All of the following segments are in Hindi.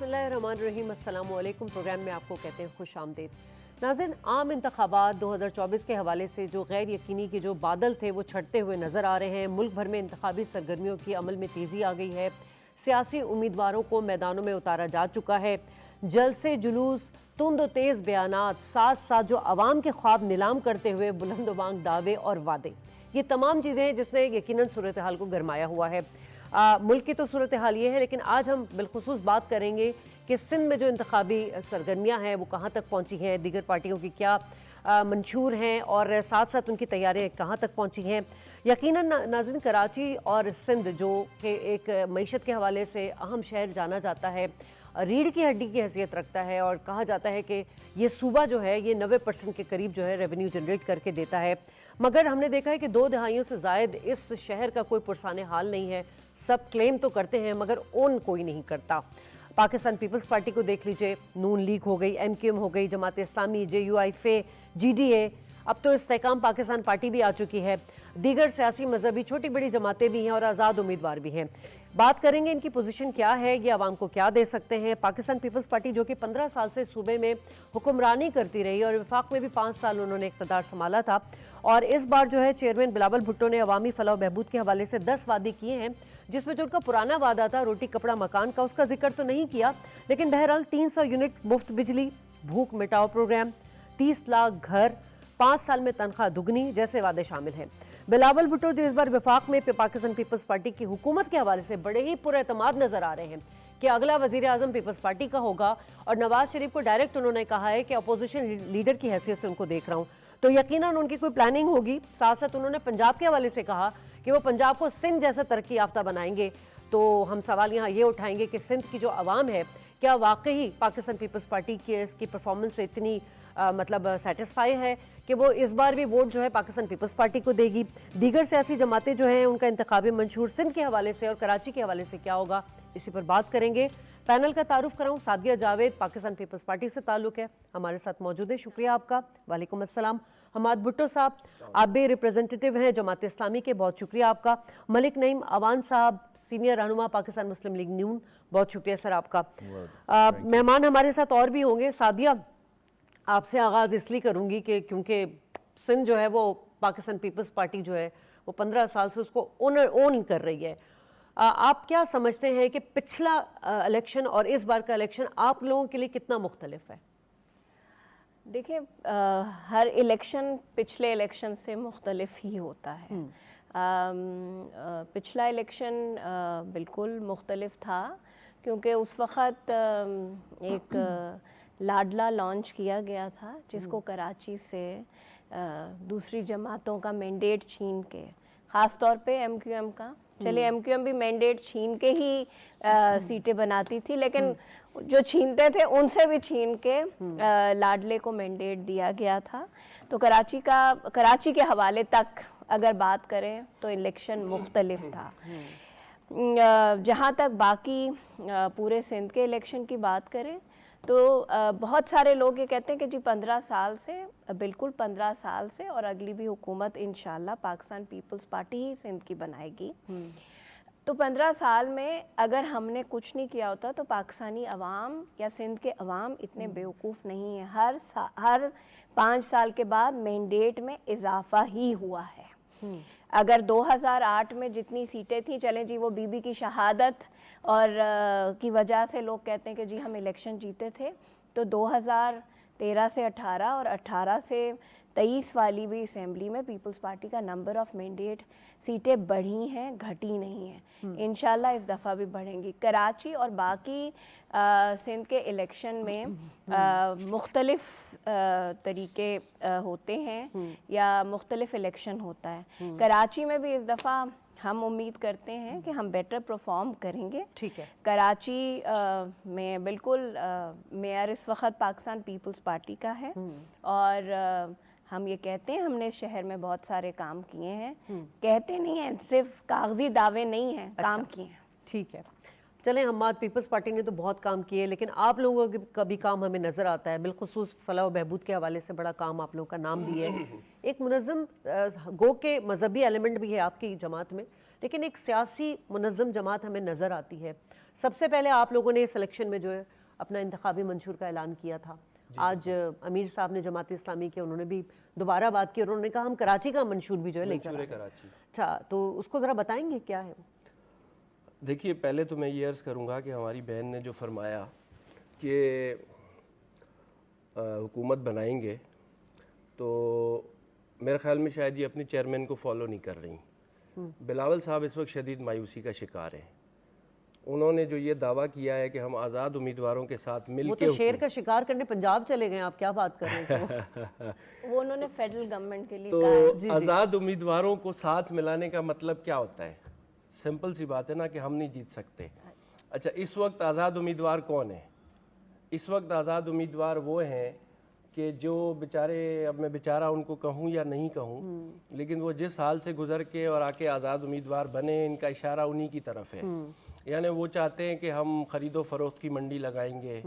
बिस्मिल्लाहिर्रहमानिर्रहीम, अस्सलाम वालेकुम। प्रोग्राम में आपको कहते हैं खुश आमदीद। नाज़रीन, आम इंतखाबात 2024 के हवाले से जो गैर यकीनी के जो बादल थे वो छटते हुए नज़र आ रहे हैं। मुल्क भर में इंतखाबी सरगर्मियों की अमल में तेज़ी आ गई है। सियासी उम्मीदवारों को मैदानों में उतारा जा चुका है। जलसे जुलूस, तुंद और तेज़ बयानात, साथ साथ जो अवाम के ख्वाब नीलाम करते हुए बुलंद दावे और वादे, ये तमाम चीज़ें हैं जिसने यकीनन सूरत हाल को गरमाया हुआ है। मुल्क की तो सूरत हाल ये है, लेकिन आज हम बिलखुसूस बात करेंगे कि सिंध में जो इंतखाबी सरगर्मियाँ हैं वो कहाँ तक पहुँची हैं, दीगर पार्टियों की क्या मंशूर हैं और साथ साथ उनकी तैयारियाँ कहाँ तक पहुँची हैं। यकीनन नाज़रीन, कराची और सिंध जो कि एक मईशत के हवाले से अहम शहर जाना जाता है, रीढ़ की हड्डी की हैसियत रखता है और कहा जाता है कि ये सूबा जो है ये 90% के करीब जो है रेवेन्यू जनरेट करके देता है। मगर हमने देखा है कि 2 दहाइयों से ज़ायद इस शहर का कोई पुरसाने हाल नहीं है। सब क्लेम तो करते हैं मगर ओन कोई नहीं करता। पाकिस्तान पीपल्स पार्टी को देख लीजिए, नून लीग हो गई, MQM हो गई, Jamaat Islami, JUI, FE, GDA, अब तो इस्तेकाम पाकिस्तान पार्टी भी आ चुकी है। दीगर सियासी मजहबी छोटी बड़ी जमातें भी हैं और आज़ाद उम्मीदवार भी हैं। बात करेंगे इनकी पोजीशन क्या है, ये आवाम को क्या दे सकते हैं। पाकिस्तान पीपल्स पार्टी जो कि 15 साल से सूबे में हुक्मरानी करती रही और वफाक में भी 5 साल उन्होंने इख्तिदार संभाला था, और इस बार जो है चेयरमैन बिलावल भुट्टो ने अवामी फलाह बहबूद के हवाले से 10 वादे किए हैं, जिसमें जो उनका पुराना वादा था रोटी कपड़ा मकान का, उसका जिक्र तो नहीं किया, लेकिन बहरहाल 300 यूनिट मुफ्त बिजली, भूख मिटाओ प्रोग्राम, 30 लाख घर, 5 साल में तनख्वाह दुगनी जैसे वादे शामिल हैं। बिलावल भुट्टो जो इस बार वफाक में पाकिस्तान पीपल्स पार्टी की हुकूमत के हवाले से बड़े ही पुरएतमाद नजर आ रहे हैं कि अगला वजीर आजम पीपल्स पार्टी का होगा, और नवाज शरीफ को डायरेक्ट उन्होंने कहा है कि अपोजिशन लीडर की हैसियत से उनको देख रहा हूँ, तो यकीनन उनकी कोई प्लानिंग होगी। साथ साथ उन्होंने पंजाब के हवाले से कहा कि वो पंजाब को सिंध जैसा तरक्की याफ्ता बनाएंगे। तो हम सवाल यहाँ ये उठाएंगे कि सिंध की जो आवाम है, क्या वाकई पाकिस्तान पीपल्स पार्टी की इसकी परफॉर्मेंस से इतनी मतलब सेटिस्फाई है कि वो इस बार भी वोट जो है पाकिस्तान पीपल्स पार्टी को देगी। दीगर सियासी जमातें जो हैं उनका इंतखाबी मंशूर सिंध के हवाले से और कराची के हवाले से क्या होगा, इसी पर बात करेंगे। पैनल का तारुफ कराऊं, सादिया जावेद पाकिस्तान पीपल्स पार्टी से ताल्लुक़ है, हमारे साथ मौजूद है। शुक्रिया आपका। वालेकुम अस्सलाम। हमाद भुट्टो साहब, आप भी रिप्रेजेंटेटिव हैं जमात इस्लामी के, बहुत शुक्रिया आपका। मलिक नईम अवान साहब, सीनियर रहनुमा पाकिस्तान मुस्लिम लीग नून, बहुत शुक्रिया सर आपका। मेहमान हमारे साथ और भी होंगे। सादिया, आपसे आगाज़ इसलिए करूँगी कि क्योंकि सिंध जो है वो पाकिस्तान पीपल्स पार्टी जो है वो 15 साल से उसको ओन कर रही है। आप क्या समझते हैं कि पिछला इलेक्शन और इस बार का इलेक्शन आप लोगों के लिए कितना मुख्तलिफ है? देखिए, हर इलेक्शन पिछले इलेक्शन से मुख्तलिफ ही होता है। पिछला इलेक्शन बिल्कुल मुख्तलिफ था क्योंकि उस वक़्त एक लाडला लॉन्च किया गया था जिसको कराची से दूसरी जमातों का मैंडेट छीन के, ख़ास तौर पे MQM का, चलिए MQM भी मैंडेट छीन के ही सीटें बनाती थी, लेकिन जो छीनते थे उनसे भी छीन के लाडले को मैंडेट दिया गया था। तो कराची के हवाले तक अगर बात करें तो इलेक्शन मुख्तलिफ था। जहाँ तक बाकी पूरे सिंध के इलेक्शन की बात करें तो बहुत सारे लोग ये कहते हैं कि जी 15 साल से, बिल्कुल 15 साल से, और अगली भी हुकूमत इंशाल्लाह पाकिस्तान पीपल्स पार्टी ही सिंध की बनाएगी। तो 15 साल में अगर हमने कुछ नहीं किया होता तो पाकिस्तानी अवाम या सिंध के अवाम इतने बेवकूफ़ नहीं है। हर 5 साल के बाद मैंडेट में इजाफा ही हुआ है। अगर 2008 में जितनी सीटें थी, चलें जी वो बीबी की शहादत और की वजह से लोग कहते हैं कि जी हम इलेक्शन जीते थे, तो 2013 से 18 और 18 से 23 वाली भी असेंबली में पीपल्स पार्टी का नंबर ऑफ मैंडेट सीटें बढ़ी हैं, घटी नहीं हैं। इंशाल्लाह इस दफ़ा भी बढ़ेंगी। कराची और बाकी सिंध के इलेक्शन में मुख्तलिफ तरीके होते हैं या मुख्तलिफ इलेक्शन होता है। कराची में भी इस दफ़ा हम उम्मीद करते हैं कि हम बेटर परफॉर्म करेंगे। ठीक है। कराची में बिल्कुल मेयर इस वक्त पाकिस्तान पीपल्स पार्टी का है और हम ये कहते हैं हमने शहर में बहुत सारे काम किए हैं। कहते नहीं हैं, सिर्फ कागजी दावे नहीं हैं, काम किए हैं। ठीक है, चलें, हमाद पीपल्स पार्टी ने तो बहुत काम किए, लेकिन आप लोगों का भी काम हमें नज़र आता है, बिलखुसूस फलाह व बहबूद के हवाले से बड़ा काम आप लोगों का नाम भी है। एक मुनज़्ज़म गो के मजहबी एलिमेंट भी है आपकी जमात में, लेकिन एक सियासी मुनज़्ज़म जमात हमें नज़र आती है। सबसे पहले आप लोगों ने इस इलेक्शन में जो है अपना इंतखाबी मंशूर का ऐलान किया था। आज अमीर साहब ने जमात इस्लामी के, उन्होंने भी दोबारा बात की और उन्होंने कहा हम कराची का मंशूर भी जो है लेकर आ रहे हैं। अच्छा, तो उसको ज़रा बताएंगे क्या है? देखिए, पहले तो मैं ये अर्ज़ करूँगा कि हमारी बहन ने जो फरमाया कि हुकूमत बनाएंगे, तो मेरे ख्याल में शायद ये अपने चेयरमैन को फॉलो नहीं कर रही। बिलावल साहब इस वक्त शदीद मायूसी का शिकार हैं। उन्होंने जो ये दावा किया है कि हम आज़ाद उम्मीदवारों के साथ मिल वो के तो शेर का शिकार करने पंजाब चले गए, आप क्या बात कर रहे हैं? वो उन्होंने फेडरल गवर्नमेंट के लिए तो कहा है। आज़ाद उम्मीदवारों को साथ मिलाने का मतलब क्या होता है? सिंपल सी बात है ना कि हम नहीं जीत सकते। अच्छा, इस वक्त आज़ाद उम्मीदवार कौन है? इस वक्त आज़ाद उम्मीदवार वो हैं कि जो बेचारे, अब मैं बेचारा उनको कहूँ या नहीं कहूँ, लेकिन वो जिस हाल से गुजर के और आके आज़ाद उम्मीदवार बने, इनका इशारा उन्हीं की तरफ है। यानी वो चाहते हैं कि हम ख़रीदो फरोख्त की मंडी लगाएंगे,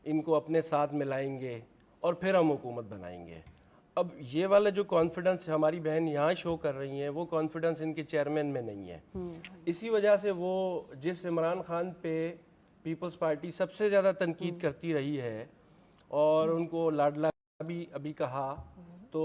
इनको अपने साथ मिलाएंगे और फिर हम हुकूमत बनाएंगे। अब ये वाला जो कॉन्फिडेंस हमारी बहन यहाँ शो कर रही हैं, वो कॉन्फिडेंस इनके चेयरमैन में नहीं है। इसी वजह से वो जिस इमरान खान पे पीपल्स पार्टी सबसे ज़्यादा तनकीद करती रही है और उनको लाडला भी अभी कहा, तो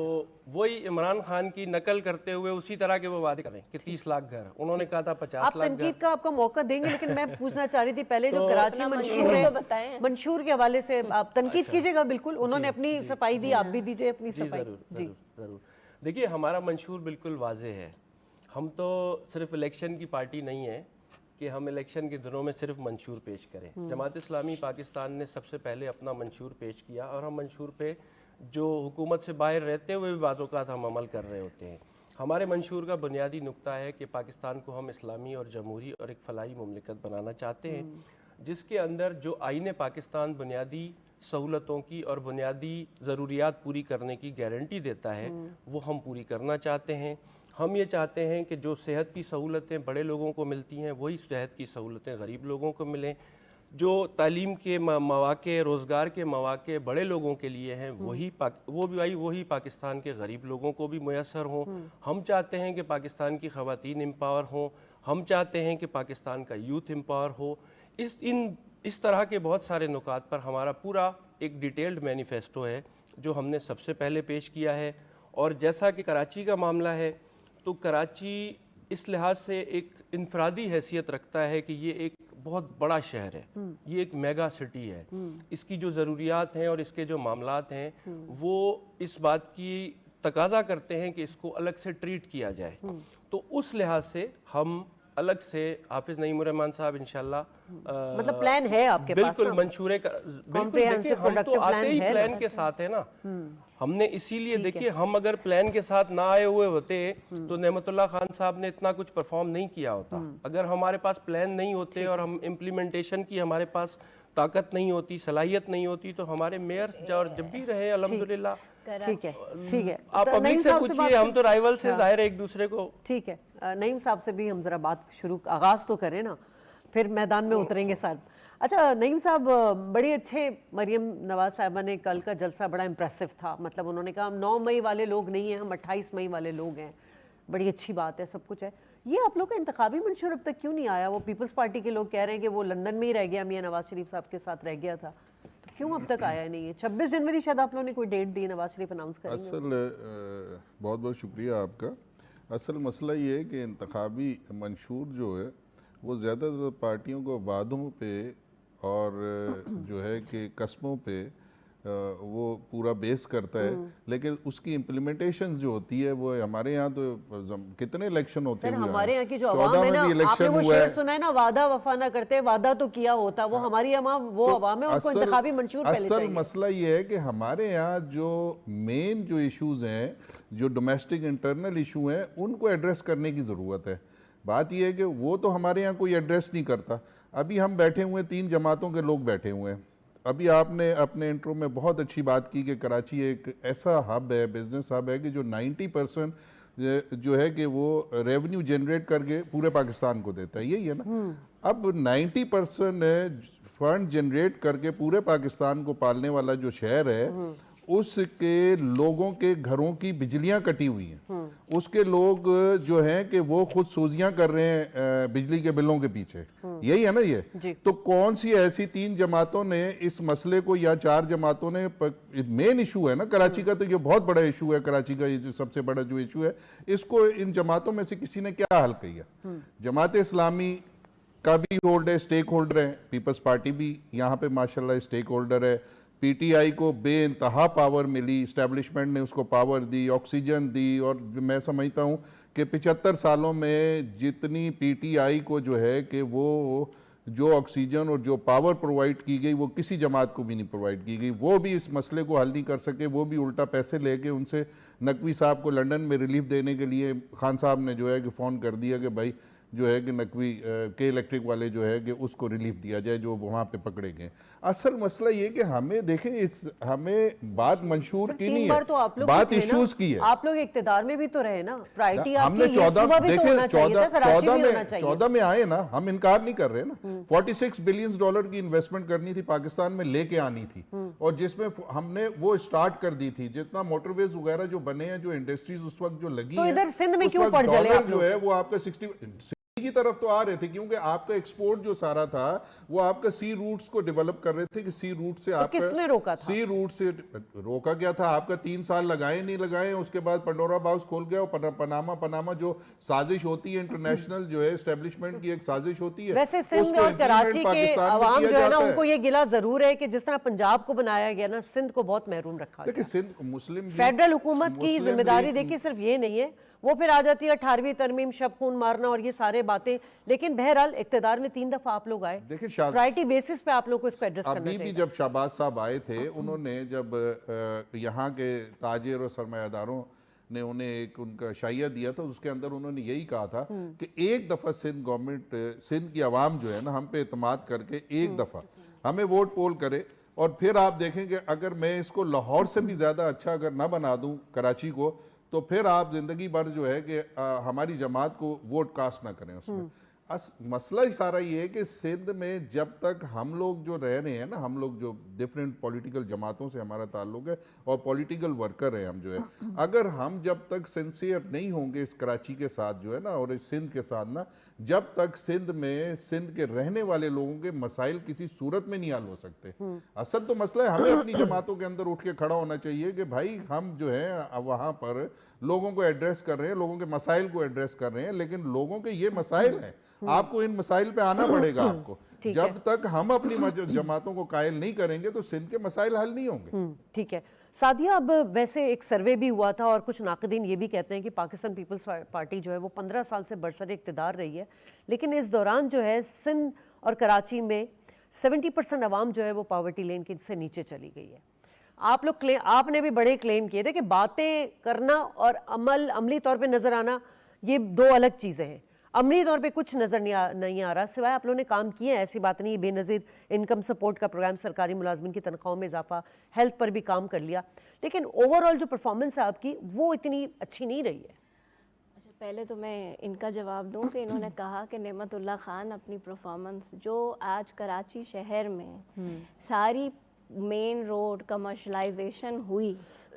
वही इमरान खान की नकल करते हुए उसी तरह के वो वादे करें कि 30 लाख घर, उन्होंने कहा था 50 आप लाख तनकीद घर। का आपका मौका देंगे, लेकिन मैं पूछना चाह रही थी पहले जो तो कराची मंशूर है, बताएं। मंशूर के हवाले से आप तनकीद कीजिएगा। बिल्कुल, उन्होंने अपनी सफाई दी, आप भी दीजिए अपनी जी सफाई। ज़रूर ज़रूर। देखिए, हमारा मंशूर बिल्कुल वाज़े है। हम तो सिर्फ इलेक्शन की पार्टी नहीं है कि हम इलेक्शन के दिनों में सिर्फ मंशूर पेश करें। जमात इस्लामी पाकिस्तान ने सबसे पहले अपना मंशूर पेश किया और हम मंशूर पे जो हुकूमत से बाहर रहते हुए भी बाज़-औक़ात हम अमल कर रहे होते हैं। हमारे मंशूर का बुनियादी नुक्ता है कि पाकिस्तान को हम इस्लामी और जमहूरी और एक फ़लाही मुमलिकत बनाना चाहते हैं, जिसके अंदर जो आईन पाकिस्तान बुनियादी सहूलतों की और बुनियादी ज़रूरियात पूरी करने की गारंटी देता है, वो हम पूरी करना चाहते हैं। हम ये चाहते हैं कि जो सेहत की सहूलतें बड़े लोगों को मिलती हैं, वही सेहत की सहूलतें गरीब लोगों को मिलें। जो तालीम के मौक़े, रोज़गार के मौक़े बड़े लोगों के लिए हैं, वही पाकिस्तान के गरीब लोगों को भी मुयस्सर हों। हम चाहते हैं कि पाकिस्तान की ख़वातीन एम्पावर हों। हम चाहते हैं कि पाकिस्तान का यूथ एम्पावर हो। इस तरह के बहुत सारे नुकात पर हमारा पूरा एक डिटेल्ड मैनिफेस्टो है जो हमने सबसे पहले पेश किया है। और जैसा कि कराची का मामला है, तो कराची इस लिहाज से एक इनफरादी हैसियत रखता है कि ये एक बहुत बड़ा शहर है, ये एक मेगा सिटी है। इसकी जो ज़रूरियात हैं और इसके जो मामलात हैं, वो इस बात की तकाजा करते हैं कि इसको अलग से ट्रीट किया जाए। तो उस लिहाज से हम अलग से हाफिज नईम रहमान साहब इंशाल्लाह, मतलब प्लान है आपके पास? बिल्कुल मंशूरे का, बिल्कुल। देखिए, हम तो आते ही प्लान के साथ है ना। हमने इसीलिए, देखिए, हम अगर प्लान के साथ ना आए हुए होते तो नेमतुल्लाह खान साहब ने इतना कुछ परफॉर्म नहीं किया होता। अगर हमारे पास प्लान नहीं होते और हम इम्प्लीमेंटेशन की हमारे पास ताकत नहीं होती, सलाहियत नहीं होती, तो हमारे मेयर और जब भी रहे अल्हम्दुलिल्लाह। ठीक है, ठीक है। आप पब्लिक से पूछिए, हम तो राइवल से जाहिर है एक दूसरे को। ठीक है, नईम साहब से भी हम जरा बात आगाज तो करें ना, फिर मैदान में उतरेंगे साहब। अच्छा नईम साहब, बड़े अच्छे, मरियम नवाज साहिबा ने कल का जलसा बड़ा इम्प्रेसिव था। मतलब उन्होंने कहा हम 9 मई वाले लोग नहीं हैं, हम 28 मई वाले लोग हैं। बड़ी अच्छी बात है, सब कुछ है। ये आप लोग का इंतखाबी मंशूर अब तक क्यों नहीं आया? वो पीपल्स पार्टी के लोग कह रहे हैं कि वो लंदन में ही रह गया, मियां नवाज शरीफ साहब के साथ रह गया था, तो क्यों अब तक आया नहीं है? 26 जनवरी शायद आप लोगों ने कोई डेट दी, नवाज शरीफ अनाउंस करेंगे। असल बहुत बहुत शुक्रिया आपका। असल मसला ये है कि इंतखाबी मंशूर जो है वो ज़्यादातर पार्टियों को वादों पे और जो है कि कस्मों पे वो पूरा बेस करता है, लेकिन उसकी इम्प्लीमेंटेशन जो होती है वो हमारे यहाँ तो कितने इलेक्शन होते हैं। हमारे यहाँ की जो अवाम है ना, आपने वो शेर सुना है ना, वादा वफा ना करते, वादा तो किया होता। वो हमारी अवाम, वो अवाम है, उनको इंतखाबी मंशूर पहले चाहिए। असल मसला ये है कि हमारे यहाँ जो मेन जो इश्यूज हैं, जो डोमेस्टिक इंटरनल इशू हैं, उनको एड्रेस करने की ज़रूरत है। बात यह है कि वो तो हमारे यहाँ कोई एड्रेस नहीं करता। अभी हम बैठे हुए 3 जमातों के लोग बैठे हुए हैं। अभी आपने अपने इंट्रो में बहुत अच्छी बात की कि कराची एक ऐसा हब है, बिजनेस हब है कि जो 90% जो है कि वो रेवेन्यू जनरेट करके पूरे पाकिस्तान को देता है, यही है ना। अब 90% फंड जनरेट करके पूरे पाकिस्तान को पालने वाला जो शहर है, उसके लोगों के घरों की बिजलियां कटी हुई हैं, उसके लोग जो हैं कि वो खुद सूजियां कर रहे हैं बिजली के बिलों के पीछे, यही है ना ये। तो कौन सी ऐसी 3 जमातों ने इस मसले को, या 4 जमातों ने, मेन इशू है ना कराची का, तो ये बहुत बड़ा इशू है कराची का, ये जो सबसे बड़ा जो इशू है, इसको इन जमातों में से किसी ने क्या हल किया? जमात इस्लामी का भी होल्ड है, स्टेक होल्डर है, पीपल्स पार्टी भी यहाँ पे माशाल्लाह स्टेक होल्डर है, पीटीआई को बेइंतहा पावर मिली, इस्टेब्लिशमेंट ने उसको पावर दी, ऑक्सीजन दी, और मैं समझता हूँ कि 75 सालों में जितनी पीटीआई को जो है कि वो जो ऑक्सीजन और जो पावर प्रोवाइड की गई वो किसी जमात को भी नहीं प्रोवाइड की गई। वो भी इस मसले को हल नहीं कर सके, वो भी उल्टा पैसे लेके उनसे नकवी साहब को लंदन में रिलीफ देने के लिए खान साहब ने जो है कि फ़ोन कर दिया कि भाई जो है कि नकवी के इलेक्ट्रिक वाले जो है कि उसको रिलीफ दिया जाए जो वहाँ पे पकड़े गए। असल मसला ये कि हमें देखें, इस हमें बात मंशूर की नहीं है, तो आप लोग बात इश्यूज की है। आप लोग इक्तिदार में भी तो रहे ना, प्रायोरिटी हमने आपकी 14 में आए ना, हम इनकार नहीं कर रहे ना। 46 बिलियन डॉलर की इन्वेस्टमेंट करनी थी, पाकिस्तान में लेके आनी थी, और जिसमें हमने वो स्टार्ट कर दी थी। जितना मोटरवेज वगैरह जो बने हैं, जो इंडस्ट्रीज उस वक्त जो लगी तो इधर सिंध में क्यों पड़ डॉलर जो है वो आपका 60 की तरफ तो आ रहे थे, क्योंकि आपका एक्सपोर्ट जो सारा था वो आपका सी रूट्स को डेवलप कर रहे थे कि सी रूट से आपका, किसने रोका था? सी रूट से रोका गया था आपका 3 साल लगाए नहीं लगाए, उसके बाद पंडोरा बॉक्स खोल गया। और पनामा जो साजिश होती है इंटरनेशनल जो है एस्टेब्लिशमेंट की एक साजिश होती है। वैसे सिंध और कराची के अवाम जो है ना, उनको ये गिला जरूर है कि जिस तरह पंजाब को बनाया गया ना, सिंध को बहुत महरूम रखा गया। देखिए सिंध मुस्लिम फेडरल हुकूमत की जिम्मेदारी देखिए सिर्फ ये नहीं है, वो फिर आ जाती है 18वीं तरमीम, शब खून मारना और ये सारे बातें। लेकिन बहरहाल इक्तिदार में 3 दफा आप लोग आए, देखिए प्रायोरिटी बेसिस पे आप लोग को इसको एड्रेस करना अभी चाहिए। भी जब शहबाज साहब आए थे, उन्होंने जब यहाँ के ताजिर और सरमायादारों ने उन्हें एक उनका शाइया दिया था, उसके अंदर उन्होंने यही कहा था कि एक दफ़ा सिंध गवर्नमेंट, सिंध की आवाम जो है ना, हम पे एतमाद करके एक दफ़ा हमें वोट पोल करे, और फिर आप देखेंगे अगर मैं इसको लाहौर से भी ज़्यादा अच्छा अगर ना बना दूँ कराची को, तो फिर आप ज़िंदगी भर जो है कि हमारी जमात को वोट कास्ट ना करें उसमें। मसला ही सारा ये है कि सिंध में जब तक हम लोग जो रह रहे हैं ना, हम लोग जो डिफरेंट पॉलिटिकल जमातों से हमारा ताल्लुक है और पॉलिटिकल वर्कर हैं हम जो है, अगर हम जब तक सिंसियर नहीं होंगे इस कराची के साथ जो है ना और इस सिंध के साथ ना, जब तक सिंध में सिंध के रहने वाले लोगों के मसाइल किसी सूरत में नहीं हल हो सकते। असल तो मसला है हमें अपनी जमातों के अंदर उठ के खड़ा होना चाहिए कि भाई हम जो है वहाँ पर लोगों को एड्रेस कर रहे हैं, लोगों के मसाइल को एड्रेस कर रहे हैं, लेकिन लोगों के ये मसाइल हैं, आपको इन मसाइल पे आना पड़ेगा आपको। जब तक हम अपनी जमातों को कायल नहीं करेंगे तो सिंध के मसाइल हल नहीं होंगे। ठीक है सादिया, अब वैसे एक सर्वे भी हुआ था और कुछ नाक़दीन ये भी कहते हैं कि पाकिस्तान पीपल्स पार्टी जो है वो 15 साल से बरसर इक़्तिदार रही है, लेकिन इस दौरान जो है सिंध और कराची में 70% आवाम जो है वो पॉवर्टी लाइन के से नीचे चली गई है। आप लोग आपने भी बड़े क्लेम किए थे कि बातें करना और अमली तौर पे नज़र आना ये 2 अलग चीज़ें हैं। अमली तौर पे कुछ नज़र नहीं आ रहा, सिवाय आप लोगों ने काम किए हैं, ऐसी बात नहीं। बेनज़ीर इनकम सपोर्ट का प्रोग्राम, सरकारी मुलाजमिन की तनख्वाहों में इजाफा, हेल्थ पर भी काम कर लिया, लेकिन ओवरऑल जो परफॉर्मेंस है आपकी वो इतनी अच्छी नहीं रही है। अच्छा, पहले तो मैं इनका जवाब दूं कि इन्होंने कहा कि नेमतुल्लाह खान अपनी परफॉर्मेंस जो आज कराची शहर में सारी मेन रोड कमर्शलाइजेशन हुई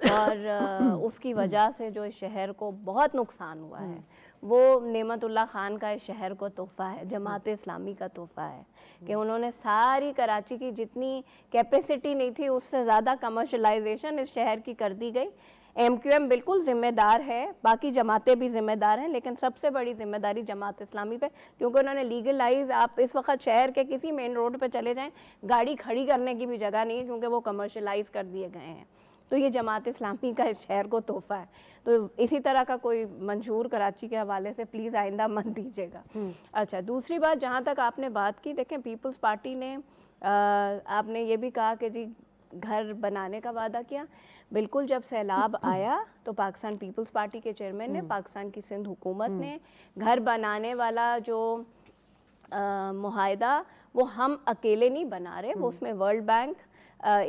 और उसकी वजह से जो इस शहर को बहुत नुकसान हुआ है, वो नेमतुल्लाह खान का इस शहर को तोहफ़ा है, जमात इस्लामी का तोहफ़ा है कि उन्होंने सारी कराची की जितनी कैपेसिटी नहीं थी उससे ज़्यादा कमर्शलाइजेशन इस शहर की कर दी गई। MQM बिल्कुल ज़िम्मेदार है, बाकी जमातें भी ज़िम्मेदार हैं, लेकिन सबसे बड़ी ज़िम्मेदारी जमात इस्लामी पे, क्योंकि उन्होंने लीगलाइज, आप इस वक्त शहर के किसी मेन रोड पे चले जाएं, गाड़ी खड़ी करने की भी जगह नहीं है क्योंकि वो कमर्शलाइज कर दिए गए हैं। तो ये जमात इस्लामी का इस शहर को तोहफ़ा है। तो इसी तरह का कोई मंशूर कराची के हवाले से प्लीज़ आइंदा मत दीजिएगा। अच्छा, दूसरी बात, जहाँ तक आपने बात की, देखें पीपल्स पार्टी ने आपने ये भी कहा कि जी घर बनाने का वादा किया। बिल्कुल, जब सैलाब आया तो पाकिस्तान पीपल्स पार्टी के चेयरमैन ने, पाकिस्तान की सिंध हुकूमत ने घर बनाने वाला जो मुआहदा वो हम अकेले नहीं बना रहे, वो उसमें वर्ल्ड बैंक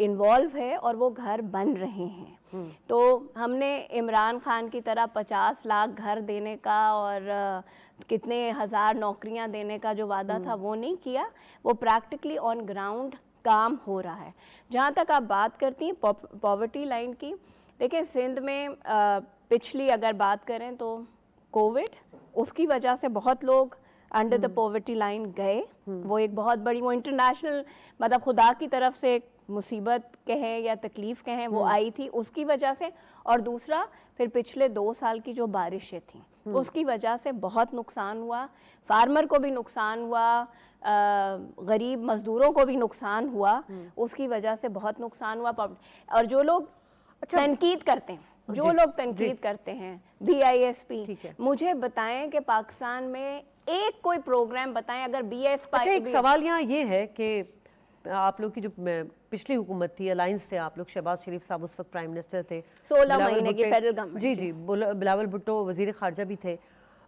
इन्वॉल्व है और वो घर बन रहे हैं। तो हमने इमरान खान की तरह 50 लाख घर देने का और कितने हज़ार नौकरियां देने का जो वादा था वो नहीं किया, वो प्रैक्टिकली ऑन ग्राउंड काम हो रहा है। जहाँ तक आप बात करती हैं पॉवर्टी लाइन की, देखिए सिंध में पिछली अगर बात करें तो कोविड, उसकी वजह से बहुत लोग अंडर द पॉवर्टी लाइन गए। वो एक बहुत बड़ी, वो इंटरनेशनल मतलब खुदा की तरफ से एक मुसीबत कहें या तकलीफ कहें वो आई थी उसकी वजह से। और दूसरा फिर पिछले 2 साल की जो बारिशें थी उसकी वजह से बहुत नुकसान हुआ, फार्मर को भी नुकसान हुआ, गरीब मजदूरों को भी नुकसान हुआ, उसकी वजह से बहुत नुकसान हुआ। और जो लोग तनकीद करते हैं, जो लोग तनकीद करते हैं BISP, मुझे बताएं कि पाकिस्तान में एक कोई प्रोग्राम बताएं अगर BISP। अच्छा, एक सवाल यहाँ ये है कि आप लोग की जो पिछली हुकूमत थी, अलायंस से आप लोग, शहबाज शरीफ साहब उस वक्त प्राइम मिनिस्टर थे, 16 महीने की फेडरल गवर्नमेंट, जी, बिलावल भुट्टो वजीर खारजा भी थे।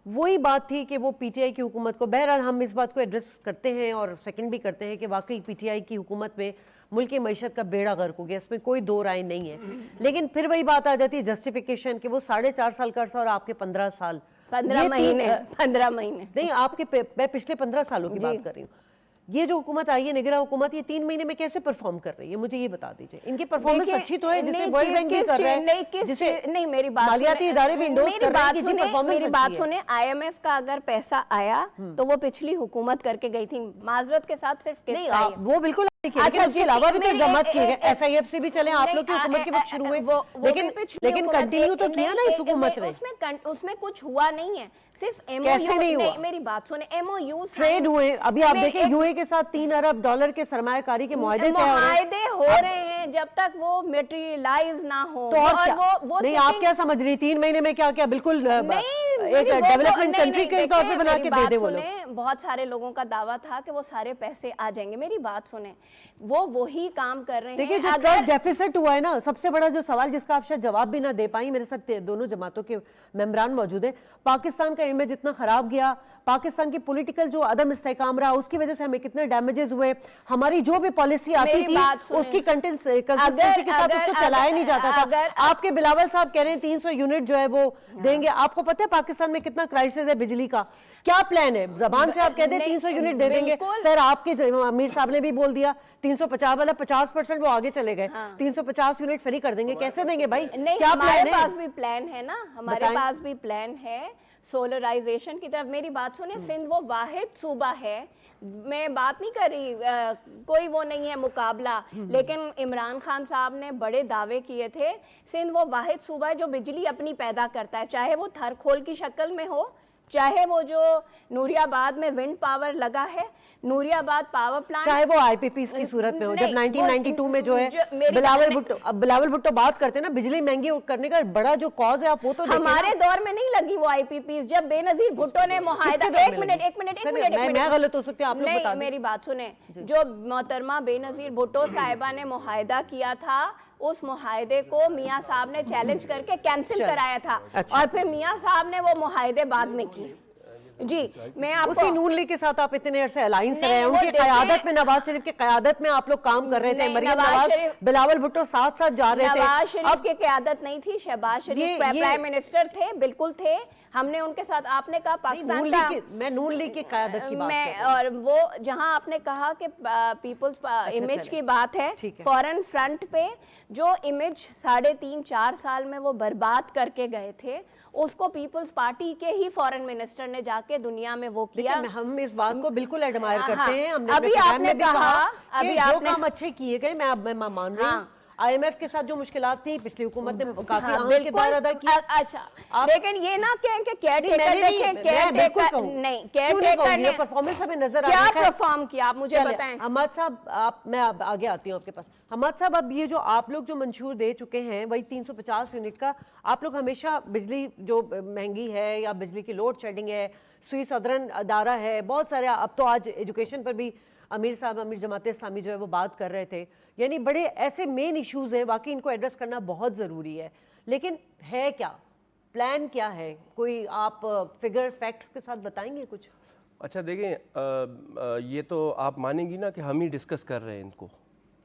वही बात थी कि वो PTI की हुकूमत को, बहरहाल हम इस बात को एड्रेस करते हैं और सेकंड भी करते हैं कि वाकई PTI की हुकूमत में मुल्क की मईशत का बेड़ा गर्क हो गया, इसमें कोई दो राय नहीं है। लेकिन फिर वही बात आ जाती है जस्टिफिकेशन कि वो 4.5 साल का अरसा और आपके 15 साल, 15 महीने नहीं, आपके मैं पिछले 15 सालों की बात कर रही हूँ। ये जो हुकूमत आई है, निगरान हुकूमत, ये 3 महीने में कैसे परफॉर्म कर रही है, मुझे ये बता दीजिए। इनकी परफॉर्मेंस अच्छी तो है, जिसे वर्ल्ड बैंक भी कर रहा है, जिसे नहीं, मेरी बात मालियाती इदारे भी इंडोर्स कर रहे हैं कि जी परफॉर्मेंस मेरी बात सुने। IMF का अगर पैसा आया तो वो पिछली हुकूमत करके गई थी, माजरत के साथ सिर्फ नहीं, वो बिल्कुल लेकिन उसके अलावा भी तो गमत किए गए, SIF भी चले, आप लोग की हुकूमत के वक्त शुरू हुए, लेकिन कंटिन्यू तो किया ना इस हुकूमत ने। उसमें कुछ हुआ नहीं है, सिर्फ कैसे नहीं हुआ? मेरी बात सुने, MOU ट्रेड हुए, अभी आप देखें UAE के साथ 3 अरब डॉलर के सरमायाकारी के मुआहदे हो रहे हैं, जब तक वो मटेरियलाइज ना हो। तो और क्या? वो नहीं, आप क्या समझ रही 3 महीने में क्या क्या बिल्कुल एक डेवलपमेंट कंट्री के तौर पे बना के दे दे वो लोग। बहुत सारे लोगों का दावा था कि वो सारे पैसे आ जाएंगे। मेरी बात सुने, वो वही काम कर रहे हैं। देखिए, जो ट्रस्ट डेफिसिट हुआ है ना, सबसे बड़ा जो सवाल जिसका आप शायद जवाब भी ना दे पाई, मेरे साथ दोनों जमातों के मेंबरान मौजूद है, पाकिस्तान का इमेज इतना खराब गया, पाकिस्तान की पॉलिटिकल जो अदम इस्तेकाम रहा, उसकी वजह से हमें कितने डैमेजेस हुए, हमारी जो भी पॉलिसी आती थी उसकी कंसिस्टेंसी के साथ उसको चलाया नहीं जाता था। आपके बिलावल साहब कह रहे हैं 300 यूनिट जो है वो देंगे। आपको पता है पाकिस्तान में कितना क्राइसिस है बिजली का? क्या प्लान है? जबान से आप कहते हैं 300 यूनिट दे देंगे, सर आपके अमीर साहब ने भी बोल दिया 350 वाला 50% वो आगे चले गए, 350 यूनिट फ्री कर देंगे। कैसे देंगे भाई? क्या प्लान है? हमारे पास भी प्लान है ना, हमारे पास भी प्लान है सोलराइजेशन की तरफ। मेरी बात सुने, सिंध वो वाहिद सूबा है, मैं बात नहीं कर रही कोई वो नहीं है मुकाबला, लेकिन इमरान खान साहब ने बड़े दावे किए थे। सिंध वो वाहिद सूबा है जो बिजली अपनी पैदा करता है, चाहे वो थरखोल की शक्ल में हो, चाहे वो जो नूरियाबाद में विंड पावर लगा है, नूरियाबाद पावर प्लांट, चाहे वो IPPs की सूरत में हो। जब 1992 में जो है बिलावल भुट्टो बात करते हैं ना बिजली महंगी करने का बड़ा जो कॉज है, आप वो तो हमारे दौर में नहीं लगी वो IPPs। जब बेनजीर भुट्टो ने मुआहदा, एक मिनट मैं गलत हो सकती हूं, आप लोग बता दें। मेरी बात सुने, जो मोहतरमा बेनजीर भुट्टो साहिबा ने मुआहदा किया था, उस मुआहदे को मियां साहब ने चैलेंज करके कैंसिल कराया था। और फिर मियां साहब ने वो मुआहदे बाद में किए। जी, मैं आपको उसी नून लीग के साथ आप इतने अरसे अलायंस रहे हैं, उनकी क़यादत में, नवाज शरीफ की क़यादत में आप लोग काम कर रहे थे, मरियम नवाज, बिलावल भुट्टो साथ साथ जा रहे थे। नवाज शरीफ की क़यादत नहीं थी, शहबाज शरीफ प्राइम मिनिस्टर थे, बिल्कुल थे, हमने उनके साथ, आपने कहा पाकिस्तान का, मैं नून लीग की क़यादत की बात कर रही हूं। और वो जहां आपने कहा कि पीपल्स इमेज की बात है, फॉरेन फ्रंट पे जो इमेज 3.5-4 साल में वो बर्बाद करके गए थे, उसको पीपल्स पार्टी के ही फॉरेन मिनिस्टर ने जाके दुनिया में वो किया। हम इस बात को बिल्कुल एडमायर करते हैं। हमने अभी आपने कहा, अभी जो काम अच्छे किए गए, मैं मान रही हूँ। IMF के साथ जो मुश्किलात थी पिछली हुकूमत ने काफी अहम किरदार अदा किया। अच्छा, लेकिन ये ना कहें कि केयरटेकर नहीं, केयरटेकर ने परफॉर्मेंस हमें नजर आ क्या परफॉर्म किया, आप मुझे बताएं। हमाद साहब, मैं आगे आती हूँ आपके पास। हमाद साहब, अब ये जो आप लोग जो मंशूर दे चुके हैं वही 350 यूनिट का, आप लोग हमेशा बिजली जो महंगी है या बिजली की लोड शेडिंग है, सुई सदरन अदारा है, बहुत सारे, अब तो आज एजुकेशन पर भी अमीर साहब, अमीर जमात इस्लामी जो है वो बात कर रहे थे, यानी बड़े ऐसे मेन इश्यूज हैं, वाकई इनको एड्रेस करना बहुत ज़रूरी है। लेकिन है क्या प्लान, क्या है? कोई आप फिगर फैक्ट्स के साथ बताएंगे कुछ? अच्छा देखें, ये तो आप मानेंगी ना कि हम ही डिस्कस कर रहे हैं इनको,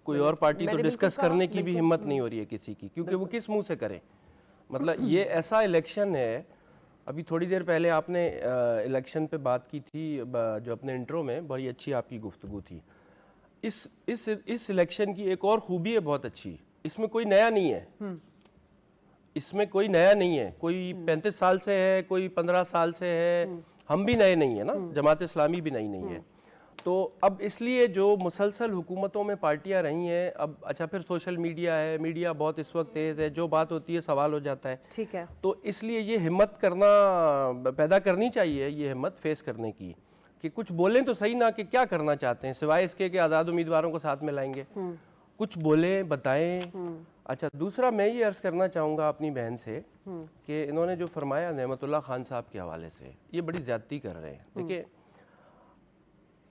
कोई और पार्टी तो डिस्कस करने की भी हिम्मत नहीं हो रही है किसी की, क्योंकि वो किस मुंह से करें। मतलब ये ऐसा इलेक्शन है, अभी थोड़ी देर पहले आपने इलेक्शन पे बात की थी जो अपने इंट्रो में, बड़ी अच्छी आपकी गुफ्तगू थी। इस इलेक्शन की एक और खूबी है बहुत अच्छी, इसमें कोई नया नहीं है। इसमें कोई नया नहीं है, कोई 35 साल से है, कोई 15 साल से है, हम भी नए नहीं है ना, जमात इस्लामी भी नई नहीं है। तो अब इसलिए जो मुसलसल हुकूमतों में पार्टियां रही हैं, अब अच्छा फिर सोशल मीडिया है, मीडिया बहुत इस वक्त तेज़ है, जो बात होती है सवाल हो जाता है। ठीक है। तो इसलिए ये हिम्मत करना पैदा करनी चाहिए, ये हिम्मत फेस करने की, कि कुछ बोलें तो सही ना कि क्या करना चाहते हैं, सिवाय इसके कि आज़ाद उम्मीदवारों को साथ में लाएंगे। कुछ बोलें, बताएं। अच्छा, दूसरा मैं ये अर्ज़ करना चाहूँगा अपनी बहन से कि इन्होंने जो फरमाया नेमतुल्लाह खान साहब के हवाले से, ये बड़ी ज़्यादती कर रहे हैं। देखिए,